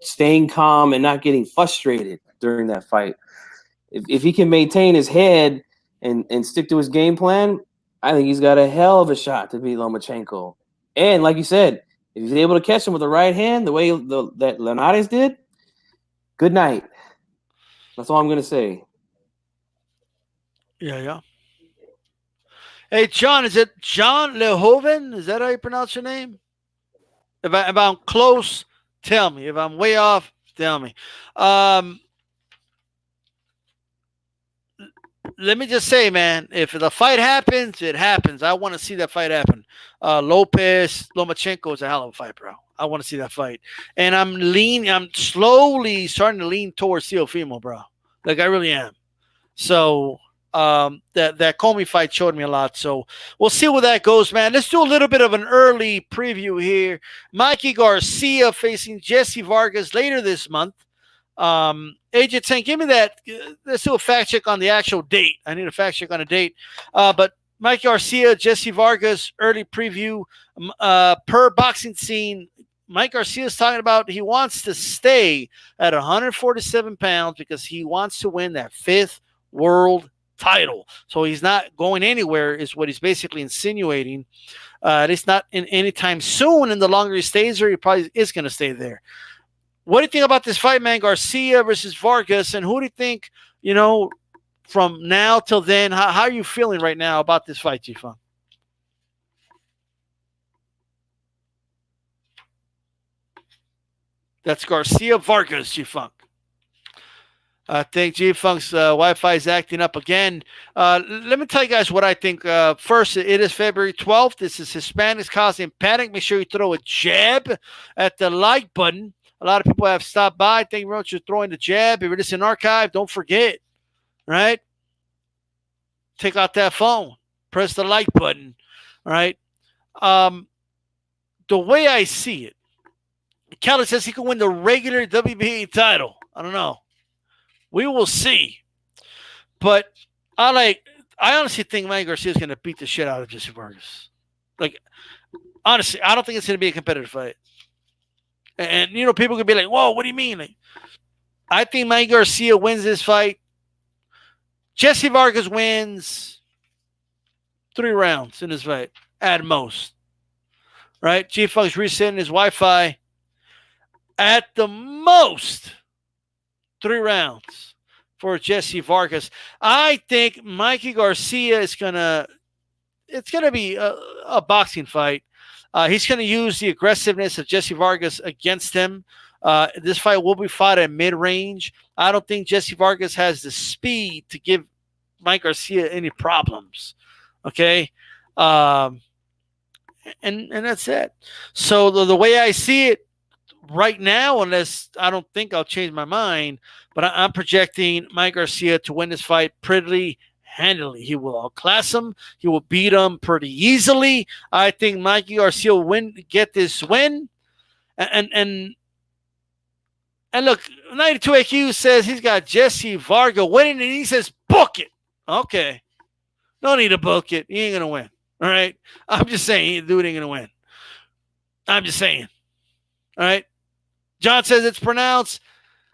B: staying calm and not getting frustrated during that fight. If he can maintain his head and stick to his game plan, I think he's got a hell of a shot to beat Lomachenko. And like you said, if he's able to catch him with the right hand, the way that Linares did, good night. That's all I'm going to say.
A: Yeah. Hey, John, is it John Lehoven? Is that how you pronounce your name? If I'm close, tell me. If I'm way off, tell me. Let me just say, man, if the fight happens, it happens. I want to see that fight happen. Lomachenko is a hell of a fight, bro. I want to see that fight. And I'm slowly starting to lean towards Teofimo, bro. Like, I really am. So that Comey fight showed me a lot. So we'll see where that goes, man. Let's do a little bit of an early preview here. Mikey Garcia facing Jesse Vargas later this month. Agent 10, give me that. Let's do a fact check on the actual date. I need a fact check on a date. But Mike Garcia, Jesse Vargas, early preview. Per Boxing Scene, Mike Garcia is talking about he wants to stay at 147 pounds because he wants to win that 5th world title. So he's not going anywhere, is what he's basically insinuating. At least not in any time soon. And the longer he stays there, he probably is going to stay there. What do you think about this fight, man? Garcia versus Vargas, and who do you think, from now till then, how are you feeling right now about this fight, G-Funk? That's Garcia Vargas, G-Funk. I think G-Funk's Wi-Fi is acting up again. Let me tell you guys what I think. First, it is February 12th. This is Hispanics Causing Panic. Make sure you throw a jab at the like button. A lot of people have stopped by. Thank you very much for throwing the jab. If you're just in archive, don't forget, right? Take out that phone. Press the like button, all right? The way I see it, Kelly says he can win the regular WBA title. I don't know. We will see. But I honestly think Manny Garcia is going to beat the shit out of Jesse Vargas. Like, honestly, I don't think it's going to be a competitive fight. And, people could be like, whoa, what do you mean? Like, I think Mike Garcia wins this fight. Jesse Vargas wins 3 rounds in this fight, at most. Right? G-Funk's resetting his Wi-Fi. At the most, 3 rounds for Jesse Vargas. I think Mikey Garcia is it's going to be a boxing fight. He's going to use the aggressiveness of Jesse Vargas against him. This fight will be fought at mid-range. I don't think Jesse Vargas has the speed to give Mike Garcia any problems. Okay? And that's it. So the way I see it right now, unless I don't think I'll change my mind, but I'm projecting Mike Garcia to win this fight pretty handily. He will outclass him. He will beat him pretty easily. I think Mikey Garcia will get this win. And look, 92 AQ says he's got Jesse Vargas winning, and he says, book it. Okay. No need to book it. He ain't going to win. All right? I'm just saying, dude ain't going to win. I'm just saying. All right? John says it's pronounced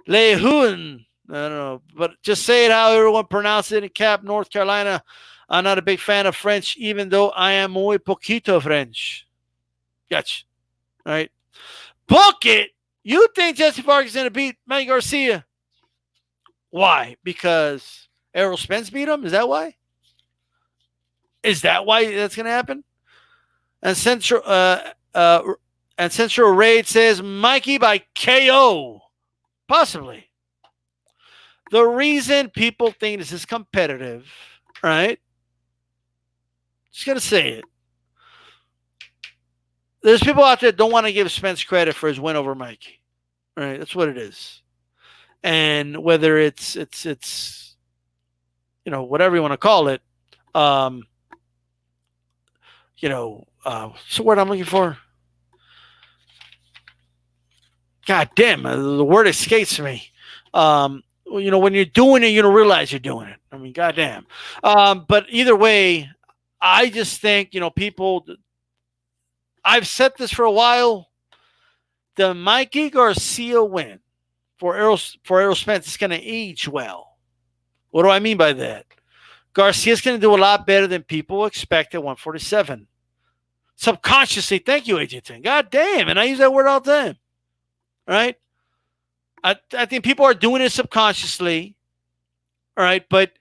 A: Lehun. I don't know, but just say it how everyone pronounces it in Cap, North Carolina. I'm not a big fan of French, even though I am muy poquito French. Gotcha. All right. Book it. You think Jesse Vargas is going to beat Manny Garcia? Why? Because Errol Spence beat him? Is that why? Is that why that's going to happen? And Central Raid says Mikey by KO. Possibly. The reason people think this is competitive, right? Just going to say it. There's people out there that don't want to give Spence credit for his win over Mikey. Right? That's what it is. And whether it's whatever you want to call it, what's the word I'm looking for? God damn, the word escapes me. When you're doing it, you don't realize you're doing it. I mean, goddamn. But either way, I just think, people, I've said this for a while. The Mikey Garcia win for Errol Spence is going to age well. What do I mean by that? Garcia's going to do a lot better than people expect at 147. Subconsciously, thank you, Agent 10. God damn, and I use that word all the time. Right? I think people are doing it subconsciously. All right, but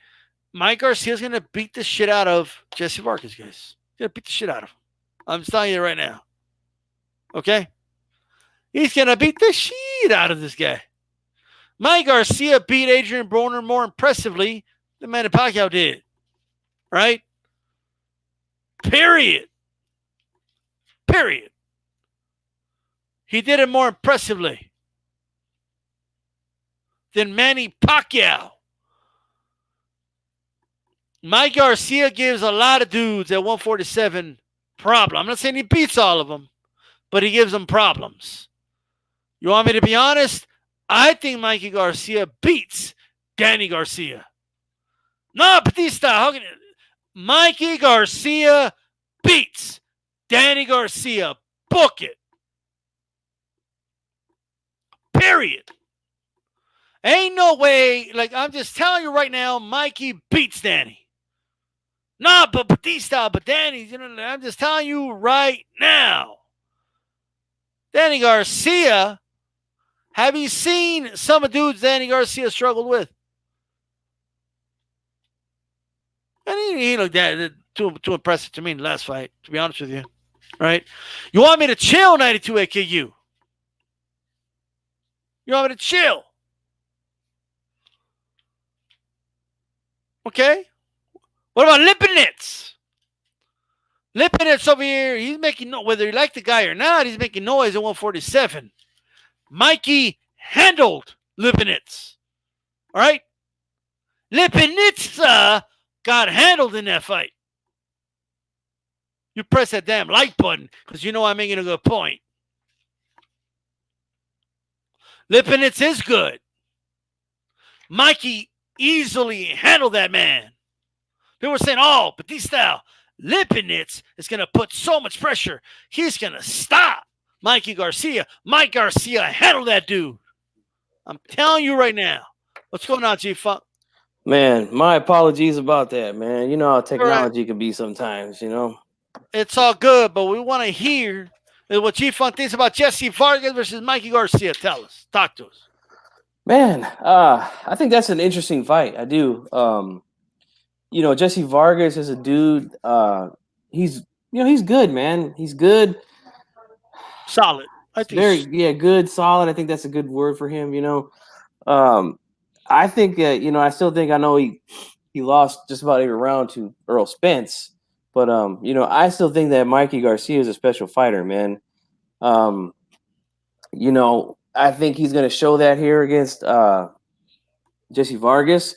A: Mike Garcia's going to beat the shit out of Jesse Vargas, guys. He's going to beat the shit out of him. I'm just telling you right now. Okay? He's going to beat the shit out of this guy. Mike Garcia beat Adrian Broner more impressively than Manny Pacquiao did. Right? Period. He did it more impressively than Manny Pacquiao. Mike Garcia gives a lot of dudes at 147 problem. I'm not saying he beats all of them, but he gives them problems. You want me to be honest? I think Mikey Garcia beats Danny Garcia. No, Batista. How can Mikey Garcia beats Danny Garcia? Book it. Period. Ain't no way. Like, I'm just telling you right now, Mikey beats Danny. Nah, but Batista, but Danny, I'm just telling you right now. Danny Garcia, have you seen some of the dudes Danny Garcia struggled with? And he looked too impressive to me in the last fight, to be honest with you. Right? You want me to chill, 92 AKU? You want me to chill? Okay? What about Lipinets? Lipinets over here, he's making noise. Whether you like the guy or not, he's making noise at 147. Mikey handled Lipinets. All right? Lipinets got handled in that fight. You press that damn like button because you know I'm making a good point. Lipinets is good. Mikey easily handled that man. They were saying, oh, Batista, Lipinets is going to put so much pressure. He's going to stop Mikey Garcia. Mike Garcia handled that dude. I'm telling you right now. What's going on, G-Funk?
B: Man, my apologies about that, man. You know how technology can be sometimes,
A: It's all good, but we want to hear what G-Funk thinks about Jesse Vargas versus Mikey Garcia. Tell us. Talk to us.
B: Man, I think that's an interesting fight. I do. Jesse Vargas is a dude. He's good, man. He's good.
A: Solid.
B: I think good, solid. I think that's a good word for him. I think I still think I know he lost just about every round to Earl Spence, but I still think that Mikey Garcia is a special fighter, man. I think he's going to show that here against Jesse Vargas.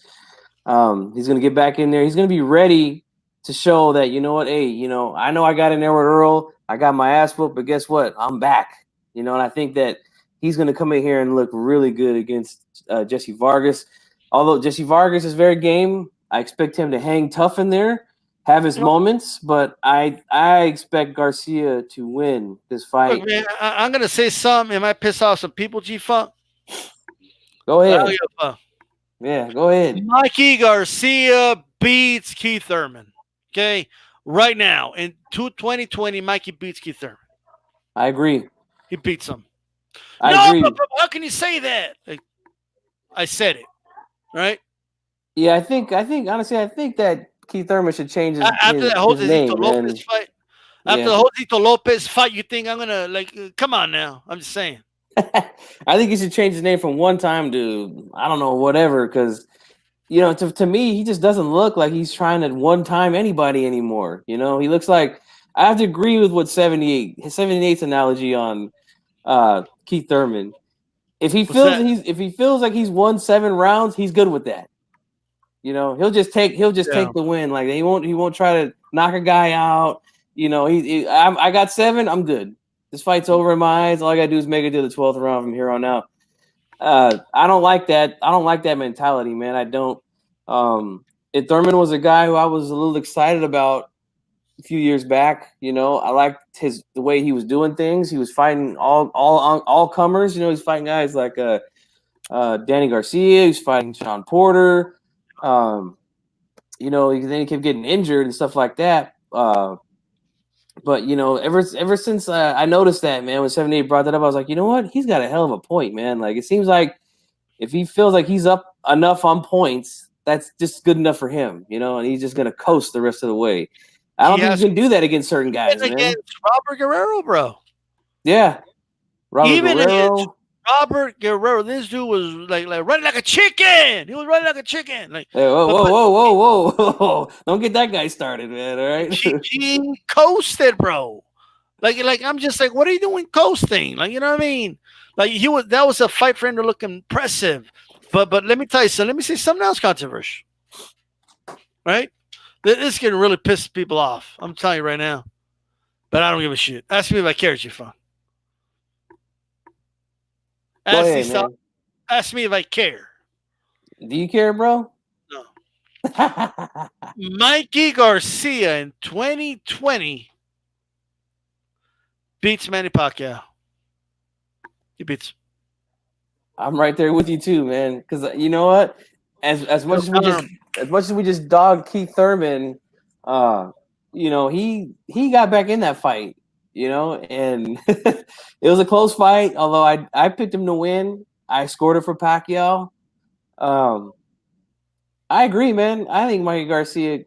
B: He's going to get back in there. He's going to be ready to show that, hey, I know I got in there with Earl. I got my ass whooped, but guess what? I'm back. And I think that he's going to come in here and look really good against Jesse Vargas. Although Jesse Vargas is very game, I expect him to hang tough in there, have his moments, but I expect Garcia to win this fight.
A: Look, man, I'm going to say something. It might piss off some people, G-Funk.
B: Go ahead. Yeah, go ahead.
A: Mikey Garcia beats Keith Thurman. Okay? Right now, in 2020, Mikey beats Keith Thurman.
B: I agree.
A: He beats him.
B: I agree.
A: But how can you say that? I said it. Right?
B: Yeah, I think that Keith Thurman should change his,
A: after
B: his,
A: that
B: his name,
A: Lopez fight. After the Josito Lopez fight, you think I'm gonna come on now? I'm just saying.
B: I think he should change his name from one time to I don't know whatever because to me he just doesn't look like he's trying to one time anybody anymore. He looks like I have to agree with what 78's analogy on Keith Thurman. If he feels like he's won 7 rounds, he's good with that. He'll just take the win. Like he won't try to knock a guy out. I got 7, I'm good. This fight's over in my eyes. All I gotta do is make it to the 12th round from here on out. I don't like that. I don't like that mentality, man. I don't. Thurman was a guy who I was a little excited about a few years back. I liked the way he was doing things. He was fighting all comers. He's fighting guys like Danny Garcia. He's fighting Sean Porter. you know, then he kept getting injured and stuff like that. But you know, ever since I noticed that, man, when 78 brought that up, I was like, you know what? He's got a hell of a point, man. Like it seems like if he feels like he's up enough on points, that's just good enough for him, you know, and he's just gonna coast the rest of the way. I don't think he can do that against certain guys, man.
A: Against Robert Guerrero, bro.
B: Yeah,
A: Even against Robert Guerrero, this dude was like running like a chicken. He was running like a chicken. Like,
B: hey, whoa! Don't get that guy started, man. All right,
A: he coasted, bro. Like I'm just like, what are you doing coasting? Like, you know what I mean? Like that was a fight for him to look impressive. But let me tell you something. Let me say something else controversial. Right? This is gonna really piss people off. I'm telling you right now. But I don't give a shit. Ask me if I care, G-Fun. Ask me if I care.
B: Do you care, bro?
A: No. Mikey Garcia in 2020 beats Manny Pacquiao. He beats.
B: I'm right there with you too, man. Because you know what? As much as we just dogged Keith Thurman, you know, he got back in that fight, you know, and it was a close fight. Although I picked him to win, I scored it for Pacquiao. I agree, man. I think Mikey Garcia.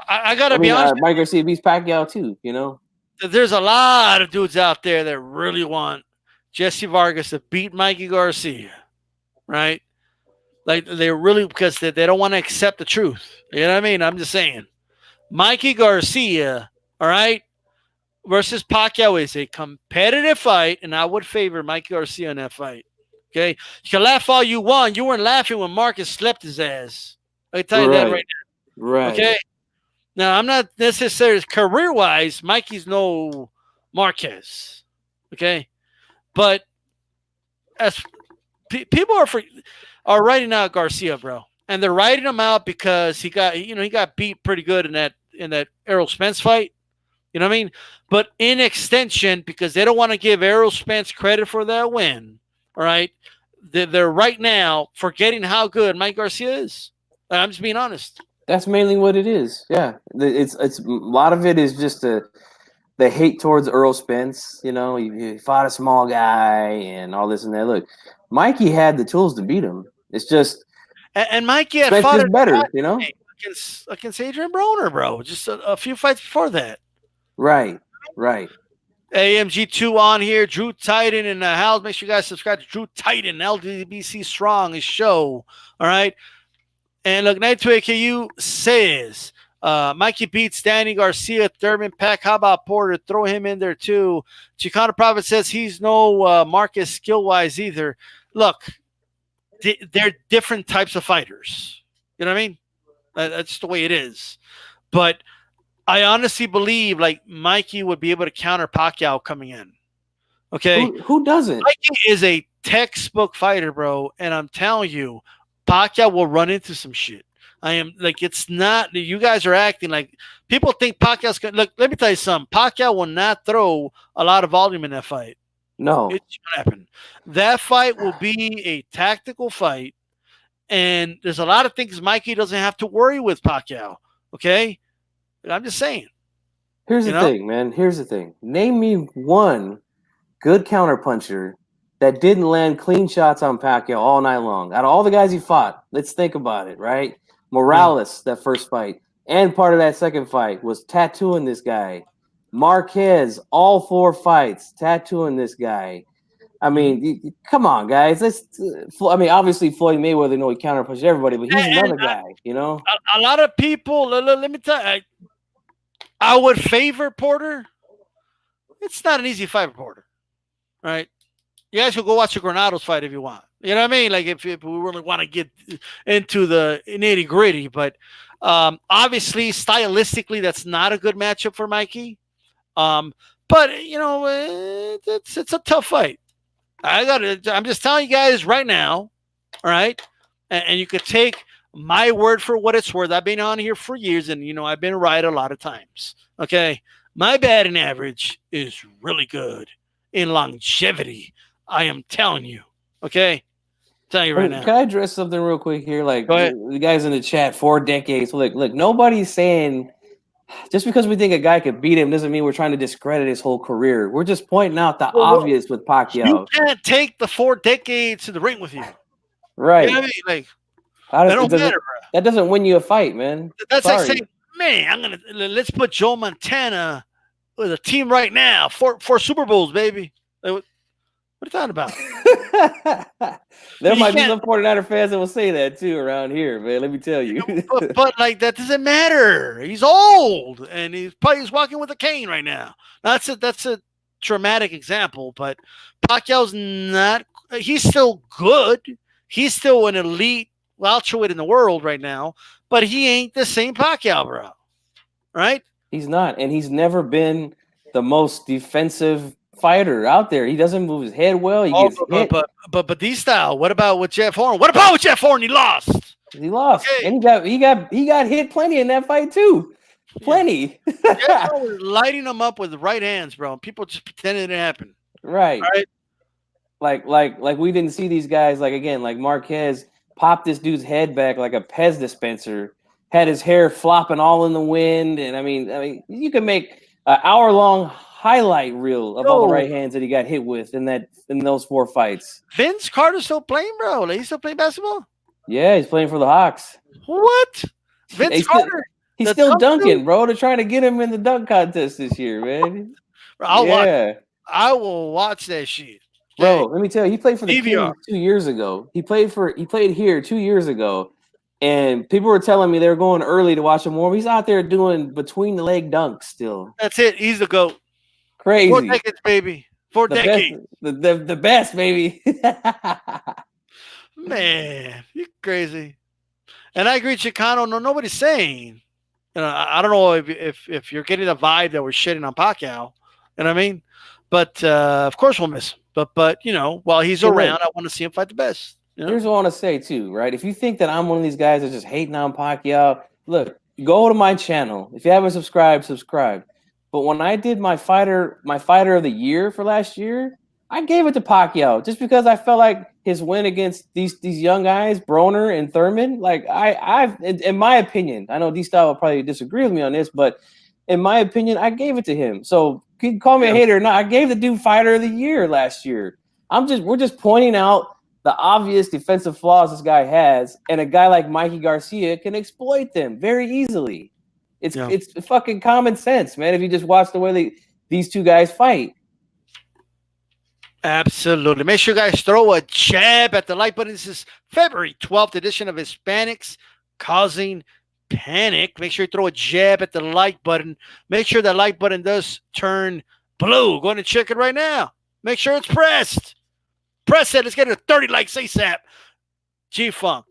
A: I gotta be honest.
B: Mikey Garcia beats Pacquiao too. You know,
A: there's a lot of dudes out there that really want Jesse Vargas to beat Mikey Garcia, right? Like they really, because they don't want to accept the truth. You know what I mean? I'm just saying, Mikey Garcia, all right, versus Pacquiao is a competitive fight, and I would favor Mikey Garcia in that fight. Okay, you can laugh all you want. You weren't laughing when Marcus slept his ass. I can tell you that right now.
B: Right.
A: Okay. Now I'm not necessarily career-wise. Mikey's no Marquez. Okay, but as people are writing out Garcia, bro, and they're writing him out because he got beat pretty good in that Errol Spence fight. You know what I mean? But in extension, because they don't want to give Errol Spence credit for that win. All right, they're right now forgetting how good Mike Garcia is. I'm just being honest.
B: That's mainly what it is. Yeah, it's a lot of it is just the hate towards Errol Spence. You know, he fought a small guy and all this and that. Look, Mikey had the tools to beat him. It's just
A: and Mikey had
B: Spence is better. You know,
A: against Adrian Broner, bro. Just a few fights before that.
B: Right.
A: AMG2 on here. Drew Titan and Hal. Make sure you guys subscribe to Drew Titan, LDBC Strong, his show. All right. And look, Night 2 AKU says Mikey beats Danny Garcia, Thurman, Pack. How about Porter? Throw him in there too. Chicano Prophet says he's no Marcus skill-wise either. Look, they're different types of fighters. You know what I mean? That's the way it is. But I honestly believe like Mikey would be able to counter Pacquiao coming in. Okay?
B: Who doesn't?
A: Mikey is a textbook fighter, bro. And I'm telling you, Pacquiao will run into some shit. I am like, it's not, you guys are acting like people think Pacquiao's going to look. Let me tell you something. Pacquiao will not throw a lot of volume in that fight.
B: No,
A: it's going to happen. That fight will be a tactical fight. And there's a lot of things Mikey doesn't have to worry with Pacquiao. Okay. I'm just saying.
B: Here's the thing, man. Here's the thing. Name me one good counterpuncher that didn't land clean shots on Pacquiao all night long. Out of all the guys he fought, let's think about it, right? Morales, that first fight, and part of that second fight was tattooing this guy. Marquez, all 4 fights, tattooing this guy. I mean, come on, guys. Obviously Floyd Mayweather, he counterpunched everybody, but he's another guy, you know?
A: A lot of people, let me tell you, I would favor Porter. It's not an easy fight for Porter, right? You guys can go watch the Granados fight if you want. You know what I mean? Like if we really want to get into the nitty gritty, but obviously stylistically, that's not a good matchup for Mikey. But you know, it's a tough fight. I'm just telling you guys right now. All right. And you could take my word for what it's worth. I've been on here for years and, I've been right a lot of times. Okay. My batting average is really good in longevity. I am telling you. Okay. tell you right now.
B: Can I address something real quick here? Like
A: Go ahead.
B: the guys in the chat, 4 decades. Look, nobody's saying just because we think a guy could beat him doesn't mean we're trying to discredit his whole career. We're just pointing out the obvious with Pacquiao.
A: You can't take the 4 decades to the ring with you.
B: Right.
A: You know what I mean? Like,
B: that doesn't win you a fight, man.
A: That's like saying, man, let's put Joe Montana with a team right now. 4 Super Bowls, baby. What are you talking about?
B: There might be some 49er fans that will say that too around here, man. Let me tell you.
A: but like that doesn't matter. He's old and he's walking with a cane right now. That's a traumatic example, but Pacquiao's not. He's still good. He's still an elite welterweight in the world right now, but he ain't the same Pacquiao, bro. Right?
B: He's not, and he's never been the most defensive fighter out there. He doesn't move his head well. He gets hit.
A: But these style. What about with Jeff Horn? He lost.
B: He lost, okay. And he got hit plenty in that fight too. Plenty.
A: Jeff Horn was lighting him up with the right hands, bro. People just pretended it didn't happen.
B: Right. Like we didn't see these guys. Like again, like Marquez popped this dude's head back like a Pez dispenser. Had his hair flopping all in the wind, and I mean, you can make an hour-long highlight reel of all the right hands that he got hit with in those 4 fights.
A: Vince Carter's still playing, bro. Like, he's still playing basketball.
B: Yeah, he's playing for the Hawks.
A: What? Vince Carter?
B: He's still dunking, bro. They're trying to get him in the dunk contest this year, man.
A: I will watch that shit.
B: Bro, let me tell you, he played for the Kings 2 years ago. He played here 2 years ago. And people were telling me they were going early to watch him warm. He's out there doing between the leg dunks still.
A: That's it. He's the GOAT.
B: Crazy.
A: 4 decades, baby. 4 decades.
B: The best, baby.
A: Man, you crazy. And I agree, Chicano. No, nobody's saying. You know, I don't know if you're getting the vibe that we're shitting on Pacquiao. You know what I mean? But of course we'll miss him. But you know, while he's around, I want to see him fight the best. You know?
B: Here's what I want to say too, right? If you think that I'm one of these guys that's just hating on Pacquiao, look, go to my channel. If you haven't subscribed, subscribe. But when I did my fighter of the year for last year, I gave it to Pacquiao just because I felt like his win against these young guys, Broner and Thurman, like I've in my opinion, I know D-Style will probably disagree with me on this, but in my opinion, I gave it to him. So you can call me a hater or not. I gave the dude fighter of the year last year. We're just pointing out the obvious defensive flaws this guy has, and a guy like Mikey Garcia can exploit them very easily. It's fucking common sense, man, if you just watch the way these two guys fight.
A: Absolutely. Make sure you guys throw a jab at the like button. This is February 12th edition of Hispanics Causing Panic. Make sure you throw a jab at the like button. Make sure that like button does turn blue. Go ahead and check it right now. Make sure it's pressed. Press it. Let's get it 30 likes ASAP. G-Funk.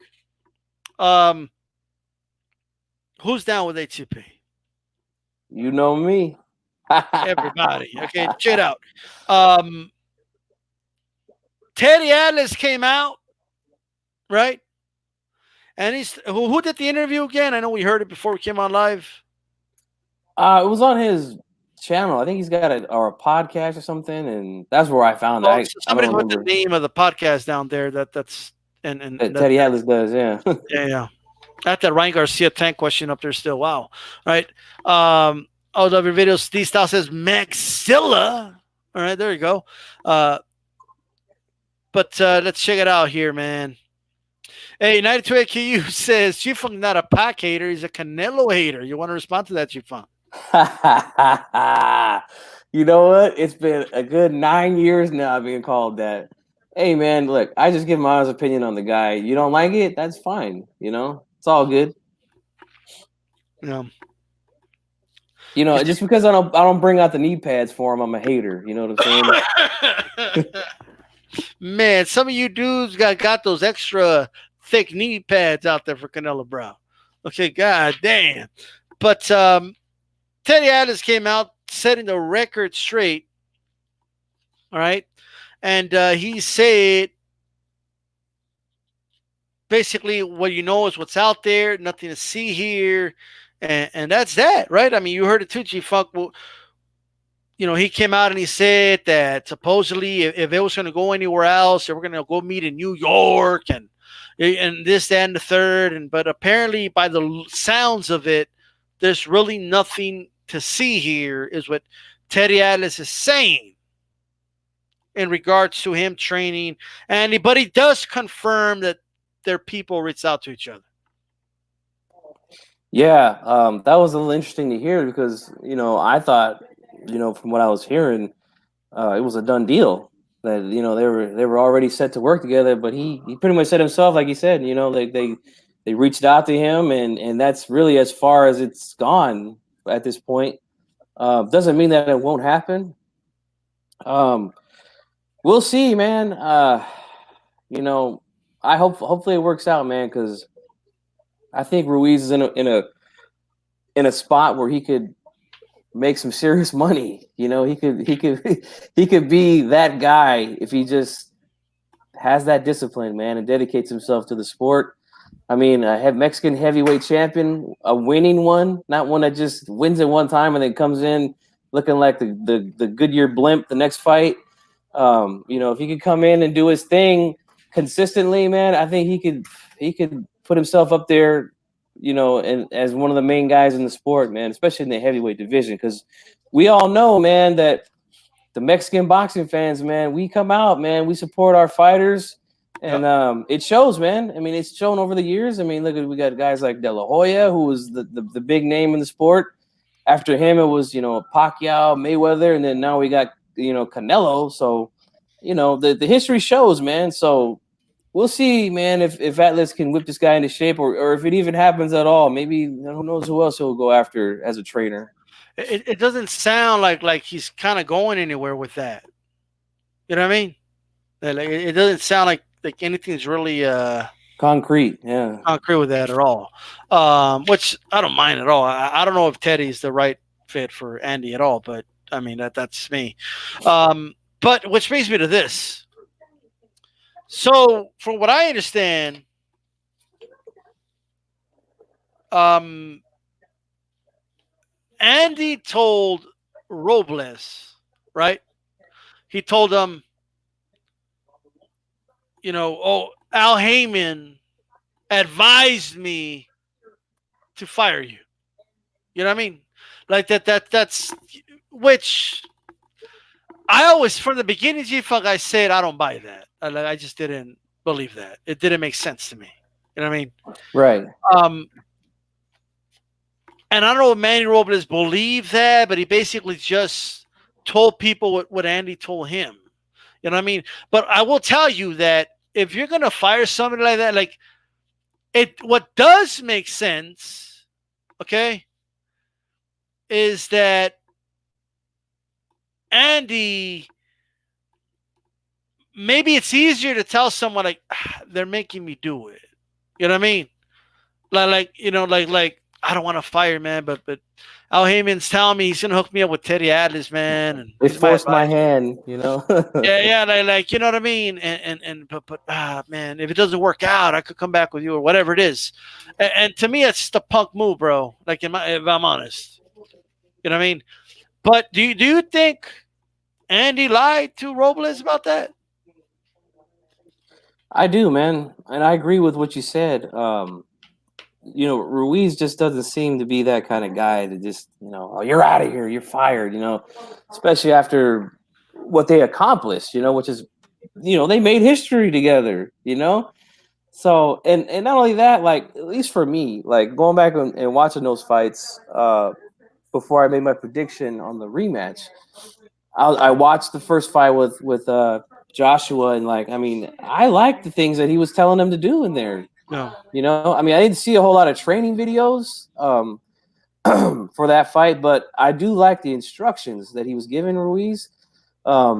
A: Who's down with HCP?
B: You know me.
A: Everybody. Okay, check it out. Teddy Atlas came out, right? And he's who did the interview again? I know we heard it before we came on live.
B: It was on his channel. I think he's got a podcast or something, and that's where I found it.
A: Somebody put the name of the podcast down there. That's
B: Teddy Atlas does, yeah.
A: yeah. I had that Ryan Garcia tank question up there still. Wow. All right. Love your videos. Steve Style says Maxilla. All right, there you go. But let's check it out here, man. Hey, 92AKU says G-Funk not a Pac hater, he's a Canelo hater. You want to respond to that, G-Funk?
B: You know what? It's been a good 9 years now being called that. Hey, man, look, I just give my honest opinion on the guy. You don't like it? That's fine. You know, it's all good.
A: Yeah.
B: You know, just because I don't bring out the knee pads for him, I'm a hater. You know what I'm saying?
A: Man, some of you dudes got those extra thick knee pads out there for Canelo Brown. Okay, god damn. But Teddy Atlas came out setting the record straight. All right. And he said basically what you know is what's out there, nothing to see here. And that's that, right? I mean, you heard it too, G-Funk. Well, he came out and he said that supposedly if it was going to go anywhere else, they were going to go meet in New York and this, that, and the third. But apparently, by the sounds of it, there's really nothing to see here, is what Teddy Atlas is saying in regards to him training. But he does confirm that their people reached out to each other.
B: Yeah, that was a little interesting to hear because I thought from what I was hearing, it was a done deal that they were already set to work together. But he pretty much said himself, like he said, they reached out to him, and that's really as far as it's gone at this point. Doesn't mean that it won't happen. We'll see, man. I hopefully it works out, man, because I think Ruiz is in a spot where he could make some serious money. He could be that guy if he just has that discipline, man, and dedicates himself to the sport. I mean, a Mexican heavyweight champion, a winning one, not one that just wins it one time and then comes in looking like the Goodyear blimp the next fight. If he could come in and do his thing consistently, man, I think he could put himself up there, and as one of the main guys in the sport, man, especially in the heavyweight division, because we all know, man, that the Mexican boxing fans, man, we come out, man, we support our fighters, and it shows, man. I mean, it's shown over the years. I mean, look, we got guys like De La Hoya, who was the big name in the sport. After him, it was Pacquiao, Mayweather, and then now we got Canelo. So the history shows, man. So we'll see, man, if Atlas can whip this guy into shape, or if it even happens at all. Maybe who knows who else he'll go after as a trainer.
A: It doesn't sound like he's kind of going anywhere with that. You know what I mean? Like, it doesn't sound like anything's really
B: concrete. Yeah,
A: concrete with that at all. Which I don't mind at all. I don't know if Teddy's the right fit for Andy at all, but I mean that's me. But which brings me to this. So, from what I understand, Andy told Robles, right? He told him, Al Heyman advised me to fire you. You know what I mean? Like that's which I always, from the beginning, G-Funk, I said I don't buy that. I just didn't believe that. It didn't make sense to me. You know what I mean?
B: Right.
A: And I don't know if Manny Robles believed that, but he basically just told people what Andy told him. You know what I mean? But I will tell you that if you're going to fire somebody like that, what does make sense, okay, is that Andy, maybe it's easier to tell someone they're making me do it. You know what I mean? Like I don't want to fire, man, but Al Heyman's telling me he's gonna hook me up with Teddy Atlas, man, and
B: they forced my hand,
A: yeah, like you know what I mean, but man, if it doesn't work out, I could come back with you or whatever it is, and to me, it's just a punk move, bro. Like if I'm honest, you know what I mean. But do you think Andy lied to Robles about that?
B: I do, man, and I agree with what you said. Ruiz just doesn't seem to be that kind of guy to just, oh, you're out of here, you're fired, especially after what they accomplished, which is, they made history together, So, and not only that, like, at least for me, like going back and watching those fights before I made my prediction on the rematch, I watched the first fight with Joshua, and I liked the things that he was telling them to do in there.
A: No.
B: I didn't see a whole lot of training videos for that fight, but I do like the instructions that he was giving Ruiz. I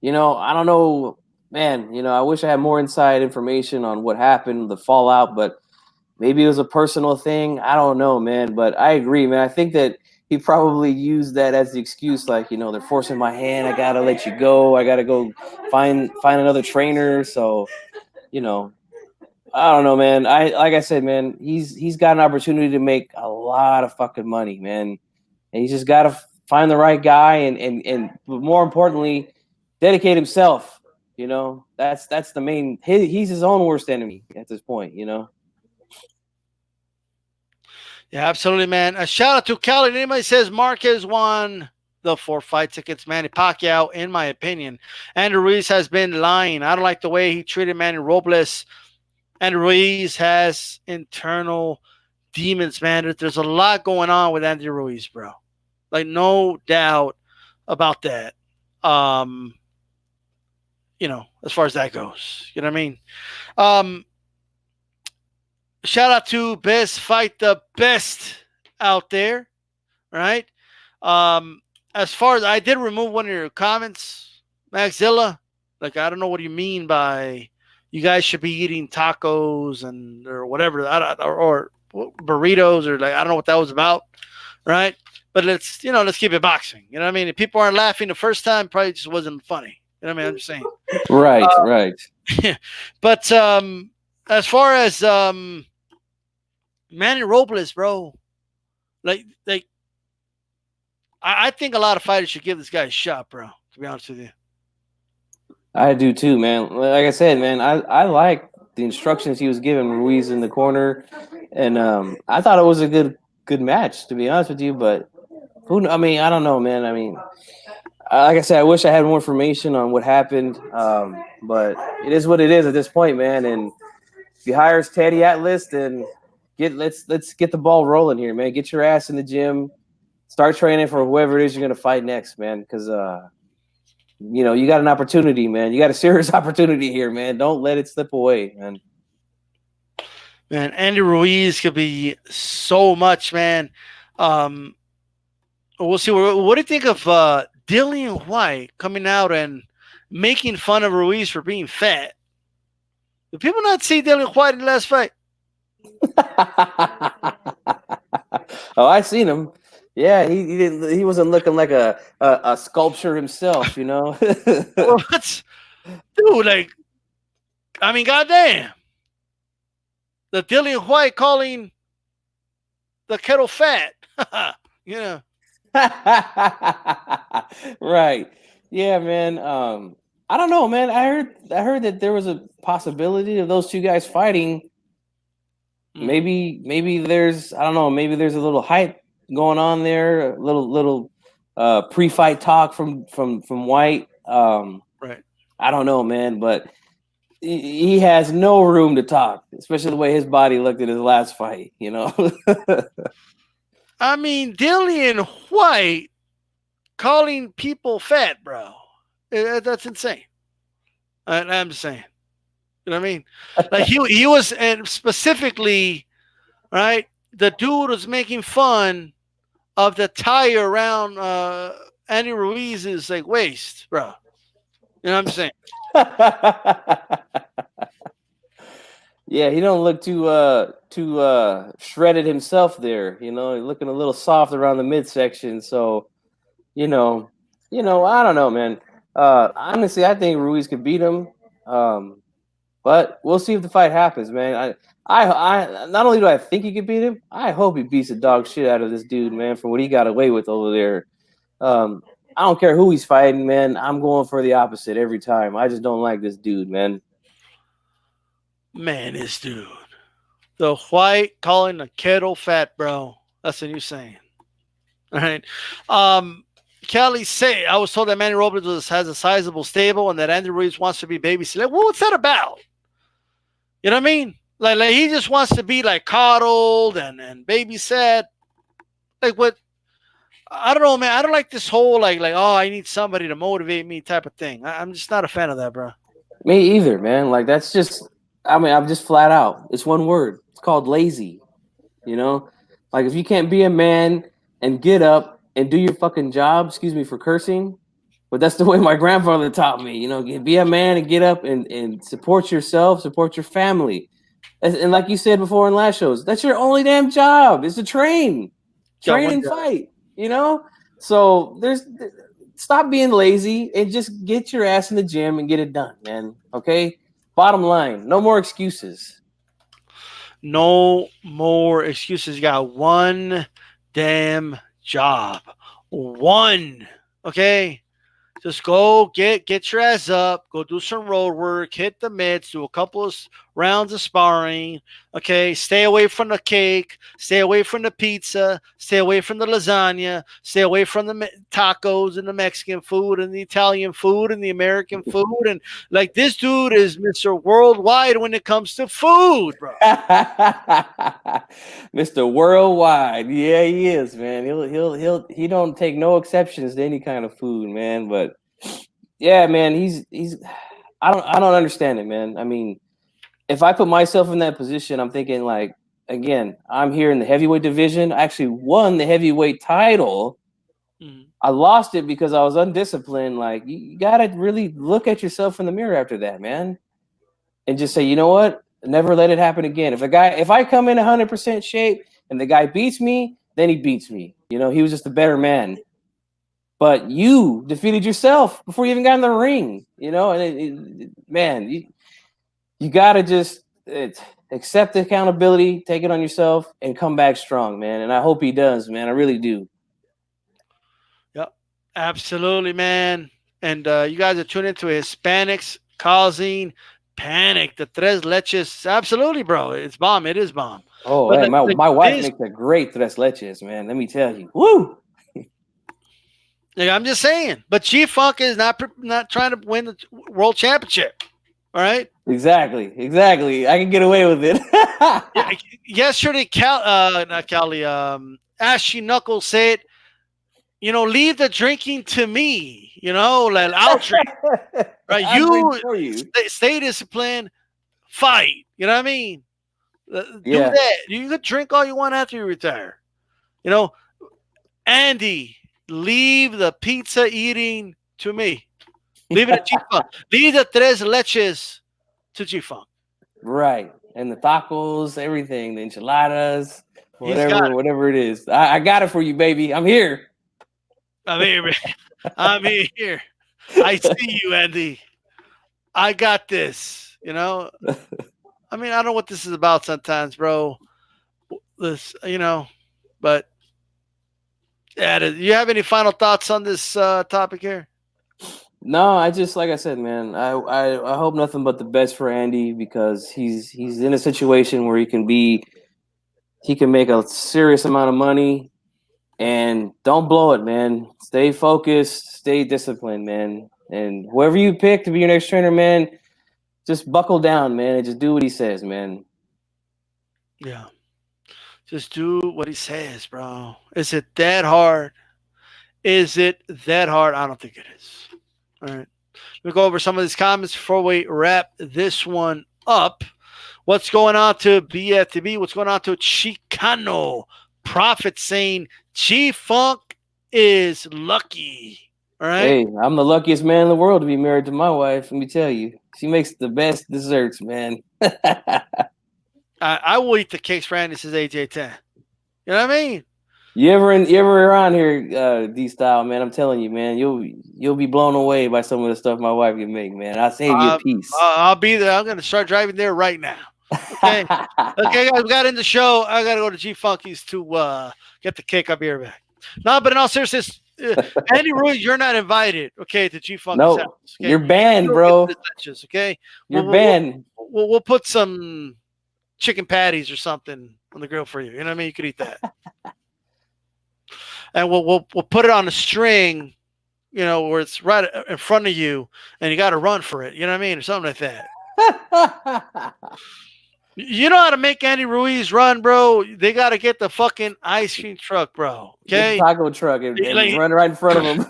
B: don't know, man, I wish I had more inside information on what happened, the fallout, but maybe it was a personal thing. I don't know, man, but I agree, man. I think that he probably used that as the excuse, like, they're forcing my hand. I got to let you go. I got to go find another trainer. So, I don't know, man. Like I said, man, he's got an opportunity to make a lot of fucking money, man. And he's just got to find the right guy, and more importantly, dedicate himself. You know, that's the main. He's his own worst enemy at this point. You know.
A: Yeah, absolutely, man. A shout out to Cali. Anybody says Marquez won the 4 fight tickets, Manny Pacquiao, in my opinion. Andrew Ruiz has been lying. I don't like the way he treated Manny Robles. Andrew Ruiz has internal demons, man. There's a lot going on with Andy Ruiz, bro. Like, no doubt about that. You know, as far as that goes. You know what I mean? Shout out to Best Fight the Best out there, right? As far as I did remove one of your comments, Maxilla. Like, I don't know what you mean by you guys should be eating tacos and or whatever, or burritos, or like I don't know what that was about, right? But let's keep it boxing. You know what I mean? If people aren't laughing the first time, probably just wasn't funny. You know what I mean? I'm just saying.
B: Right, right.
A: But as far as Manny Robles, bro, like I think a lot of fighters should give this guy a shot, bro. To be honest with you,
B: I do too, man. Like I said, man, I like the instructions he was giving Ruiz in the corner, and I thought it was a good match, to be honest with you. But I mean, I don't know, man. I mean, like I said, I wish I had more information on what happened, but it is what it is at this point, man. And if he hires Teddy Atlas, then let's get the ball rolling here, man. Get your ass in the gym, start training for whoever it is you're gonna fight next, man. Because you know, you got an opportunity, man. You got a serious opportunity here, man. Don't let it slip away, man.
A: Man, Andy Ruiz could be so much, man. We'll see. What do you think of Dillian White coming out and making fun of Ruiz for being fat? Did people not see Dillian White in the last fight?
B: Oh, I seen him. Yeah, he didn't. He wasn't looking like a sculpture himself, you know.
A: What, dude? Like, I mean, goddamn, the Dillian White calling the kettle fat. Yeah.
B: Right. Yeah, man. I don't know, man. I heard that there was a possibility of those two guys fighting. Maybe there's, I don't know, maybe there's a little hype going on there, a little pre-fight talk from White.
A: Right.
B: I don't know, man, but he has no room to talk, especially the way his body looked at his last fight, you know.
A: I mean, Dillian White calling people fat, bro. That's insane. I'm just saying. You know what I mean? Like he was, and specifically, right? The dude was making fun of the tire around Andy Ruiz's like waist, bro. You know what I'm saying?
B: Yeah, he don't look too shredded himself there. You know, he's looking a little soft around the midsection. So, you know, I don't know, man. Honestly, I think Ruiz could beat him. But we'll see if the fight happens, man. I not only do I think he could beat him, I hope he beats the dog shit out of this dude, man, for what he got away with over there. I don't care who he's fighting, man. I'm going for the opposite every time. I just don't like this dude, man.
A: Man, this dude. The White calling the kettle fat, bro. That's what you're saying. All right. Kelly say, I was told that Manny Robles has a sizable stable and that Andy Ruiz wants to be babysitted. Like, well, what's that about? You know what I mean? Like he just wants to be like coddled and babysat. Like what? I don't know, man. I don't like this whole like oh, I need somebody to motivate me type of thing. I'm just not a fan of that, bro.
B: Me either, man. Like that's just. I mean, I'm just flat out. It's one word. It's called lazy. You know, like if you can't be a man and get up and do your fucking job. Excuse me for cursing, but that's the way my grandfather taught me. You know, be a man and get up and support yourself, support your family. And like you said before in last shows, that's your only damn job is to train and fight. You know, so stop being lazy and just get your ass in the gym and get it done, man. Okay. Bottom line, no more excuses.
A: No more excuses. You got one damn job. One. Okay. Just go get your ass up, go do some road work, hit the mitts, do a couple of rounds of sparring. Okay, stay away from the cake, stay away from the pizza, stay away from the lasagna, stay away from the tacos and the Mexican food and the Italian food and the American food. And like this dude is Mr. Worldwide when it comes to food, bro.
B: Mr. Worldwide. Yeah, he is, man. He don't take no exceptions to any kind of food, man. But yeah, man, he's I don't understand it, man. I mean, if I put myself in that position, I'm thinking like, again, I'm here in the heavyweight division. I actually won the heavyweight title. Mm-hmm. I lost it because I was undisciplined. Like, you gotta really look at yourself in the mirror after that, man, and just say, you know what? Never let it happen again. If I come in 100% shape and the guy beats me, then he beats me. You know, he was just a better man. But you defeated yourself before you even got in the ring. You know, and man, you gotta just accept the accountability, take it on yourself, and come back strong, man. And I hope he does, man. I really do.
A: Yep, absolutely, man. And you guys are tuned into Hispanics Causing Panic. The Tres Leches. Absolutely, bro. It's bomb. It is bomb.
B: Oh, hey, my wife makes a great Tres Leches, man. Let me tell you. Woo!
A: Yeah, I'm just saying. But G-Funk is not trying to win the world championship. All right?
B: Exactly. I can get away with it.
A: Yeah, yesterday, Ashy Knuckles said, you know, leave the drinking to me. You know, like I'll drink. Right? You stay disciplined, fight. You know what I mean? Do that. You could drink all you want after you retire. You know, Andy, leave the pizza eating to me. Leave it at G-Funk. Leave the Tres Leches to G-Funk.
B: Right. And the tacos, everything, the enchiladas, whatever it is. I got it for you, baby. I'm here.
A: I'm here, man. I'm here. I see you, Andy. I got this. You know? I mean, I don't know what this is about sometimes, bro. This, you know, but yeah, do you have any final thoughts on this topic here?
B: No, I just, like I said, man, I hope nothing but the best for Andy, because he's in a situation where he can make a serious amount of money, and don't blow it, man. Stay focused, stay disciplined, man. And whoever you pick to be your next trainer, man, just buckle down, man, and just do what he says, man.
A: Yeah. Just do what he says, bro. Is it that hard? Is it that hard? I don't think it is. All right. Let me go over some of these comments before we wrap this one up. What's going on to BFTB? What's going on to Chicano? Prophet saying G-Funk is lucky. All right.
B: Hey, I'm the luckiest man in the world to be married to my wife. Let me tell you, she makes the best desserts, man.
A: I will eat the cakes for Andy says AJ10. You know what I mean?
B: You ever around here, D-Style, man? I'm telling you, man, you'll be blown away by some of the stuff my wife can make, man. I'll save you a piece.
A: I'll be there. I'm gonna start driving there right now. Okay, okay, guys, we got in the show. I gotta go to G-Funky's to get the cake. I'll be right back. No, but in all seriousness, Andy Ruiz, you're not invited. Okay, to G-Funky's house. Okay?
B: You're banned, bro.
A: Okay,
B: you're banned.
A: We'll put some chicken patties or something on the grill for you. You know what I mean? You could eat that. And we'll put it on a string, you know, where it's right in front of you, and you got to run for it. You know what I mean, or something like that. You know how to make Andy Ruiz run, bro? They got to get the fucking ice cream truck, bro. Okay,
B: the taco truck and run right in front of him.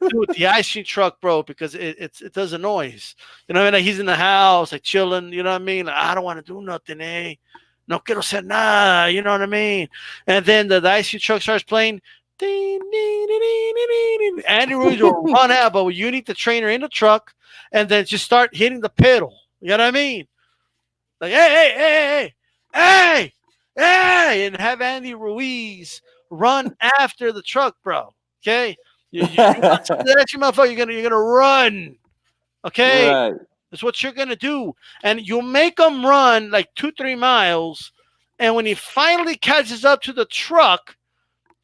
A: Dude, the ice cream truck, bro, because it does a noise. You know what I mean? Like he's in the house, like chilling. You know what I mean? Like, I don't want to do nothing, eh? No quiero hacer nada. You know what I mean? And then the ice cream truck starts playing. Andy Ruiz will run out, but you need the trainer in the truck and then just start hitting the pedal. You know what I mean? Like, hey, and have Andy Ruiz run after the truck, bro. Okay? You want something that you motherfucker, you're gonna run. Okay? Right. That's what you're gonna do. And you make him run like 2-3 miles, and when he finally catches up to the truck,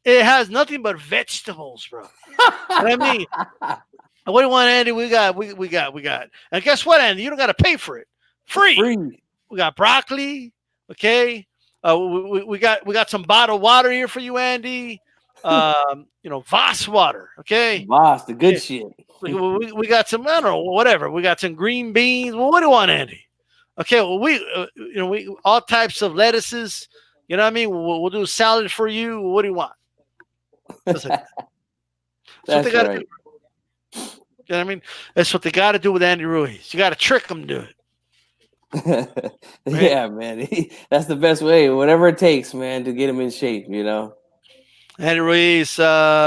A: It has nothing but vegetables, bro. I mean, what do you want, Andy? We got. And guess what, Andy? You don't got to pay for it. Free.
B: Free.
A: We got broccoli. Okay. We got some bottled water here for you, Andy. Voss water. Okay.
B: Voss, the good
A: Yeah.
B: shit.
A: We got some, I don't know, whatever. We got some green beans. Well, what do you want, Andy? Okay. Well, we all types of lettuces. You know what I mean? We'll do a salad for you. What do you want? That's what they got to do. You know what I mean? That's what they got to do with Andy Ruiz. You got to trick them to it.
B: Right? Yeah, man. That's the best way. Whatever it takes, man, to get him in shape, you know.
A: Andy Ruiz,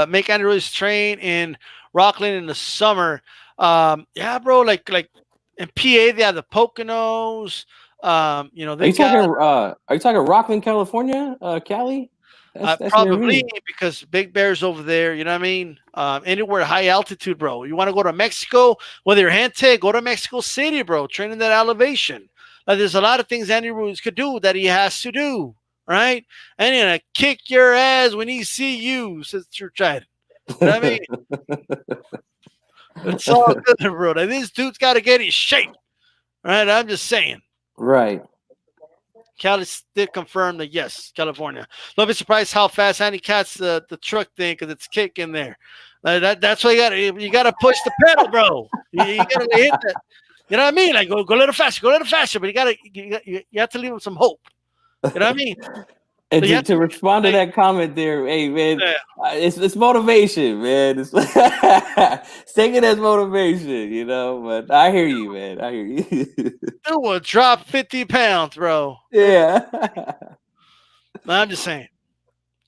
A: make Andy Ruiz train in Rockland in the summer. Yeah, bro. Like in PA, they have the Poconos. Are you
B: talking Rockland, California, Cali? That's
A: probably because Big Bear's over there. You know what I mean? Anywhere high altitude, bro. You want to go to Mexico? Whether you're Gente, go to Mexico City, bro. Train in that elevation. There's a lot of things Andy Ruiz could do that he has to do, right? And he's gonna kick your ass when he see you, says True Trident. You know what I mean? It's all good, bro. Like, this dude's got to get his shape, right? I'm just saying.
B: Right.
A: Cali did confirm that, yes, California. Don't be surprised how fast Andy cuts the truck thing because it's kicking there. That's why you got to push the pedal, bro. You got to hit that. You know what I mean? Like go a little faster, but you have to leave him some hope. You know what I mean?
B: And to respond to that comment there, hey man, it's motivation, man. It's take it as motivation, you know. But I hear you, man. I hear you.
A: Dude will drop 50 pounds, bro.
B: Yeah.
A: I'm just saying.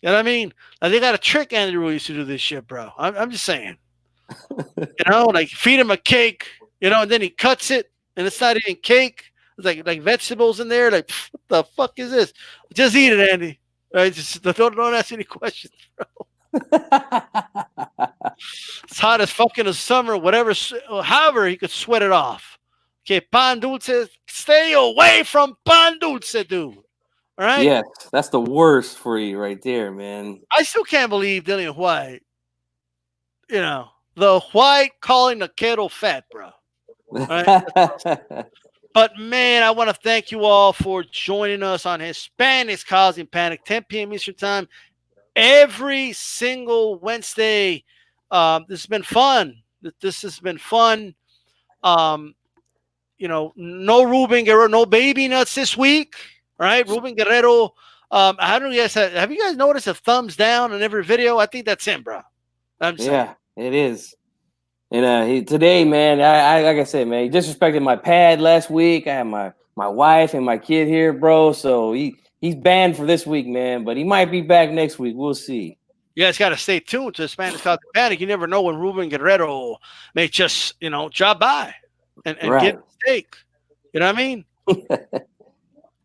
A: You know what I mean? Like, they got to trick Andy Ruiz to do this shit, bro. I'm just saying. Like feed him a cake, and then he cuts it, and it's not even cake. It's like vegetables in there. Like, what the fuck is this? Just eat it, Andy. Right? Just don't ask any questions, bro. It's hot as fuck in the summer, whatever. However, he could sweat it off. Okay, pan dulce. Stay away from pan dulce, dude. All right?
B: Yes, that's the worst for you right there, man.
A: I still can't believe Dillian White, the White calling the kettle fat, bro. All right? But, man, I want to thank you all for joining us on Hispanics Causing Panic, 10 p.m. Eastern Time, every single Wednesday. This has been fun. No Ruben Guerrero, no baby nuts this week, right? Ruben Guerrero. I don't know, have you guys noticed a thumbs down in every video? I think that's him, bro. I'm just saying.
B: It is. And today, man, I like I said, man, he disrespected my pad last week. I had my wife and my kid here, bro. So he's banned for this week, man. But he might be back next week. We'll see.
A: You guys got to stay tuned to Spanish Causing Panic. You never know when Ruben Guerrero may just, drop by and get a steak. You know what I mean?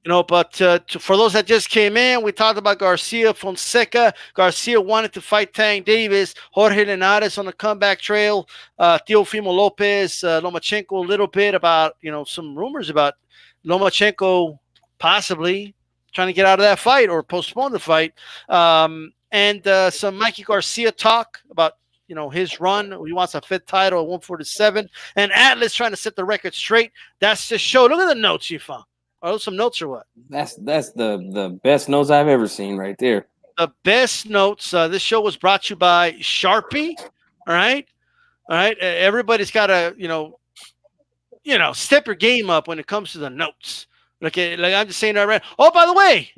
A: But for those that just came in, we talked about Garcia Fonseca. Garcia wanted to fight Tank Davis. Jorge Linares on the comeback trail. Teofimo Lopez, Lomachenko a little bit about, some rumors about Lomachenko possibly trying to get out of that fight or postpone the fight. And some Mikey Garcia talk about, his run. He wants a fifth title at 147. And Atlas trying to set the record straight. That's the show. Look at the notes you found. Are those some notes or what?
B: That's the best notes I've ever seen right there.
A: The best notes. This show was brought to you by Sharpie. All right. Everybody's got to, step your game up when it comes to the notes. Like I'm just saying that right. Oh, by the way,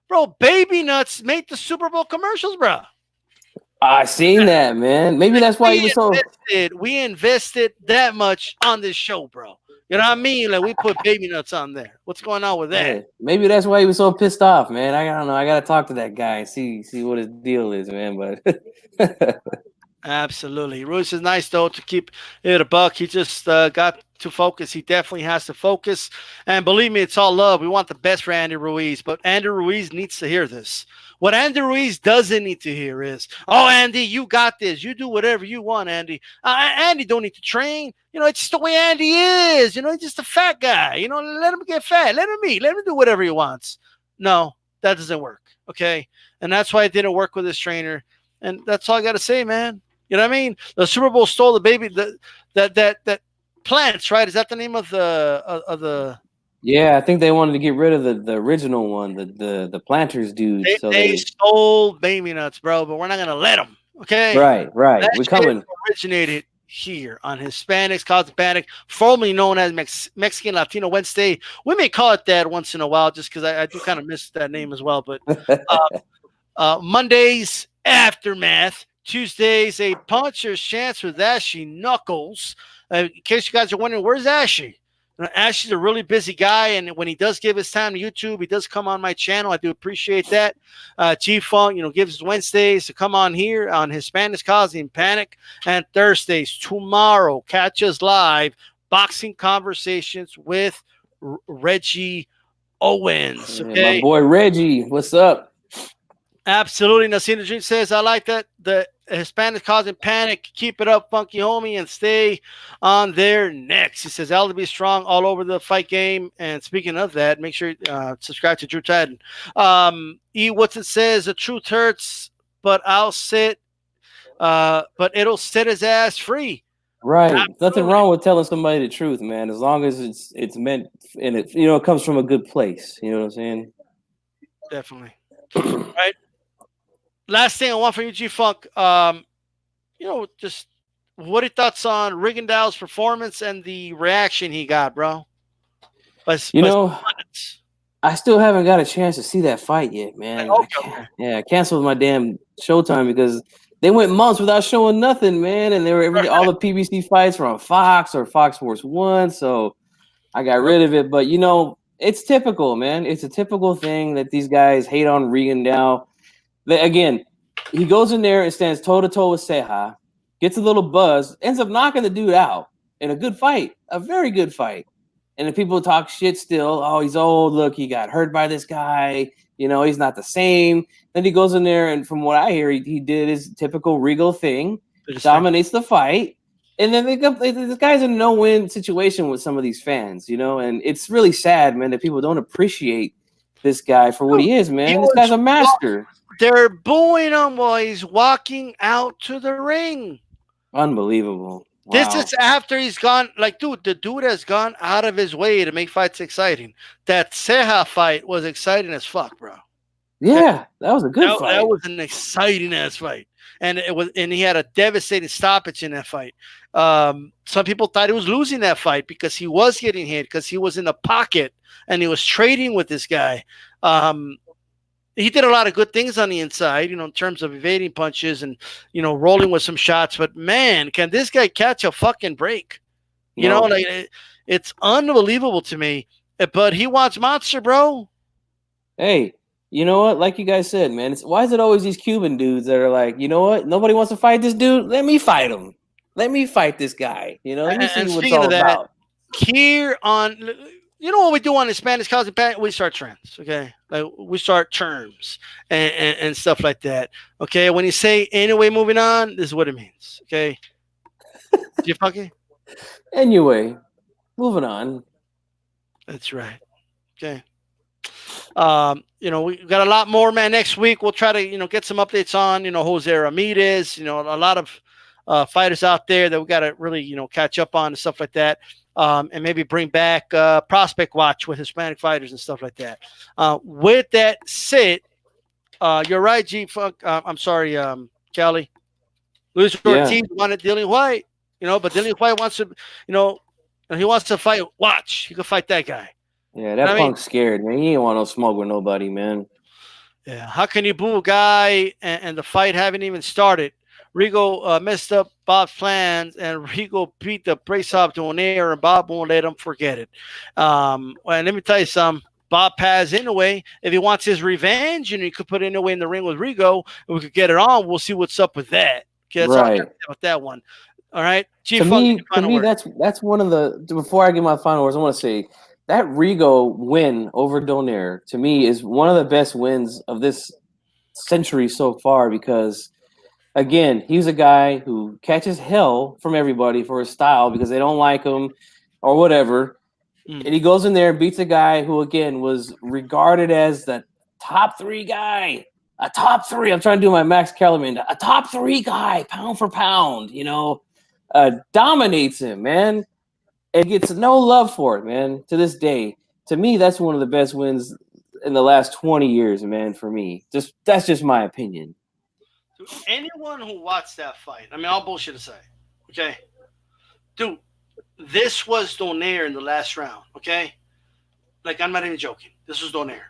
A: bro, Baby Nuts made the Super Bowl commercials, bro.
B: I seen that, man. Maybe that's why
A: we invested that much on this show, bro. You know what I mean? Like, we put Baby Nuts on there. What's going on with that?
B: Hey, maybe that's why he was so pissed off, man. I don't know. I got to talk to that guy and see what his deal is, man. But
A: absolutely. Ruiz is nice, though, to keep it a buck. He just got to focus. He definitely has to focus. And believe me, it's all love. We want the best for Andy Ruiz, but Andy Ruiz needs to hear this. What Andy Ruiz doesn't need to hear is, oh, Andy, you got this. You do whatever you want, Andy. Andy don't need to train. It's just the way Andy is. He's just a fat guy. Let him get fat. Let him eat. Let him do whatever he wants. No, that doesn't work, okay? And that's why it didn't work with his trainer. and that's all I got to say, man. You know what I mean? The Super Bowl stole the baby. That Plants, right? Is that the name of the?
B: Yeah, I think they wanted to get rid of the original one, the Planters dude. So
A: They stole baby nuts, bro. But we're not gonna let them. Okay.
B: right.
A: That
B: We're
A: shit
B: coming.
A: originated here on Hispanics Cause Panic, formerly known as Mexican Latino Wednesday. We may call it that once in a while, just because I do kind of miss that name as well. But Mondays, Aftermath. Tuesdays, a puncher's chance with Ashy Knuckles. In case you guys are wondering, where's Ashy? Ashley's a really busy guy, and when he does give his time to YouTube, he does come on my channel. I do appreciate that. G-Funk, gives Wednesdays to come on here on Hispanics Causing Panic, and Thursdays, tomorrow, catch us live, Boxing Conversations with Reggie Owens. Okay?
B: My boy Reggie, what's up?
A: Absolutely. Nasina Dream says, I like that. The Hispanics Causing Panic. Keep it up, funky homie, and stay on their necks. He says, I'll be strong all over the fight game. And speaking of that, make sure you subscribe to Drew Titan. What's it says? The truth hurts, but I'll sit. But it'll set his ass free.
B: Right. Absolutely. Nothing wrong with telling somebody the truth, man. As long as it's meant and it comes from a good place. You know what I'm saying?
A: Definitely. Right. Last thing I want from you, G-Funk, just what are your thoughts on Rigondeaux's performance and the reaction he got, bro?
B: I still haven't got a chance to see that fight yet, man. Okay. I canceled my damn Showtime because they went months without showing nothing, man. And they were all the PBC fights were on Fox or Fox Sports 1, so I got rid of it. But, it's typical, man. It's a typical thing that these guys hate on Rigondeaux. Again, he goes in there and stands toe-to-toe with Ceja, gets a little buzz, ends up knocking the dude out in a good fight, a very good fight. And then people talk shit still. Oh, he's old. Look, he got hurt by this guy. He's not the same. Then he goes in there, and from what I hear, he did his typical Rigo thing, dominates the fight. And then this guy's in a no-win situation with some of these fans, and it's really sad, man, that people don't appreciate this guy for what he is, man. This guy's a master.
A: They're booing him while he's walking out to the ring.
B: Unbelievable. Wow.
A: This is after he's gone. Like, dude, the dude has gone out of his way to make fights exciting. That Ceja fight was exciting as fuck, bro.
B: Yeah, that was a good fight.
A: That was an exciting ass fight. And he had a devastating stoppage in that fight. Some people thought he was losing that fight because he was getting hit, because he was in the pocket and he was trading with this guy. He did a lot of good things on the inside, in terms of evading punches and, rolling with some shots. But, man, can this guy catch a fucking break? It's unbelievable to me. But he wants Monster, bro.
B: Hey, you know what? Like you guys said, man, why is it always these Cuban dudes that are like, you know what? Nobody wants to fight this dude. Let me fight him. Let me fight this guy. Let me see what it's all about.
A: Here on... what we do on Hispanics Causing Panic? We start trends, okay? Like we start terms and stuff like that, okay? When you say anyway, moving on, this is what it means, okay? You fucking
B: anyway, moving on.
A: That's right, okay. We got a lot more, man. Next week we'll try to get some updates on Jose Ramirez. A lot of fighters out there that we got to really catch up on and stuff like that. And maybe bring back Prospect Watch with Hispanic fighters and stuff like that. With that said, you're right, G-Funk. I'm sorry, Kelly. Luis Ortiz wanted Dillian White, but Dillian White wants to, he wants to fight Watch. He could fight that guy.
B: Yeah, that punk's scared, man. He ain't want no smoke with nobody, man.
A: Yeah, how can you boo a guy and the fight haven't even started? Rigo messed up Bob's plans, and Rigo beat the brace off to an air, and Bob won't let him forget it. And let me tell you something. Bob has Inoue. If he wants his revenge, he could put Inoue in the ring with Rigo, and we could get it on. We'll see what's up with that. Okay, that's all I got about that one. All right.
B: To me, that's one of the. Before I give my final words, I want to say that Rigo win over Donaire to me is one of the best wins of this century so far because. Again, he's a guy who catches hell from everybody for his style because they don't like him or whatever. And he goes in there and beats a guy who, again, was regarded as the top 3 guy a top 3. I'm trying to do my Max Kellerman, a top 3 guy, pound for pound, dominates him, man, and gets no love for it, man. To this day, to me, that's one of the best wins in the last 20 years, man. For me, that's just my opinion.
A: To anyone who watched that fight, I mean, all bullshit aside, okay, dude, this was Donaire in the last round, okay? Like, I'm not even joking. This was Donaire.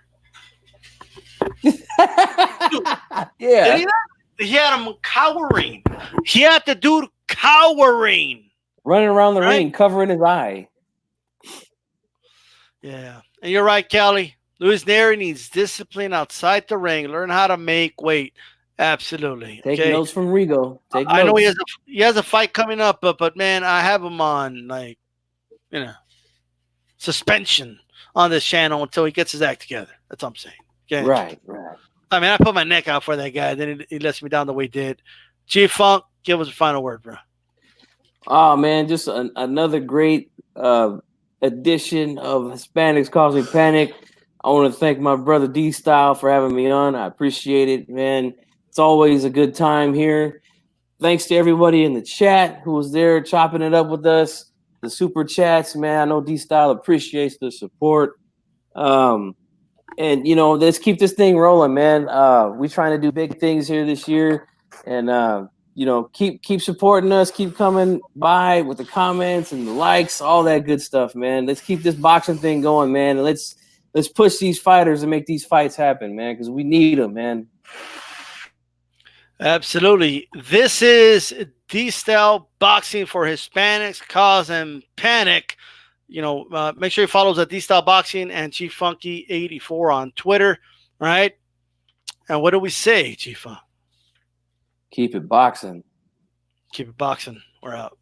B: Yeah.
A: He had him cowering. He had the dude cowering.
B: Running around the ring, covering his eye.
A: Yeah. And you're right, Kelly. Luis Neri needs discipline outside the ring. Learn how to make weight. Absolutely.
B: Take notes from Rigo.
A: I know he has a fight coming up, but man, I have him on suspension on this channel until he gets his act together. That's what I'm saying. Okay.
B: Right.
A: I mean, I put my neck out for that guy. Then he lets me down the way he did. G-Funk, give us a final word, bro.
B: Oh, man, just another great edition of Hispanics Causing Panic. I want to thank my brother D-Style for having me on. I appreciate it, man. It's always a good time here. Thanks to everybody in the chat who was there chopping it up with us. The super chats, man. I know D-Style appreciates the support. And, let's keep this thing rolling, man. We're trying to do big things here this year. And, keep supporting us. Keep coming by with the comments and the likes, all that good stuff, man. Let's keep this boxing thing going, man. And let's push these fighters and make these fights happen, man, because we need them, man.
A: Absolutely. This is D-Style Boxing for Hispanics Causing Panic. Make sure you follow us at D-Style Boxing and G-Funky84 on Twitter, right? And what do we say, G-Funk?
B: Keep it boxing.
A: Keep it boxing. We're out.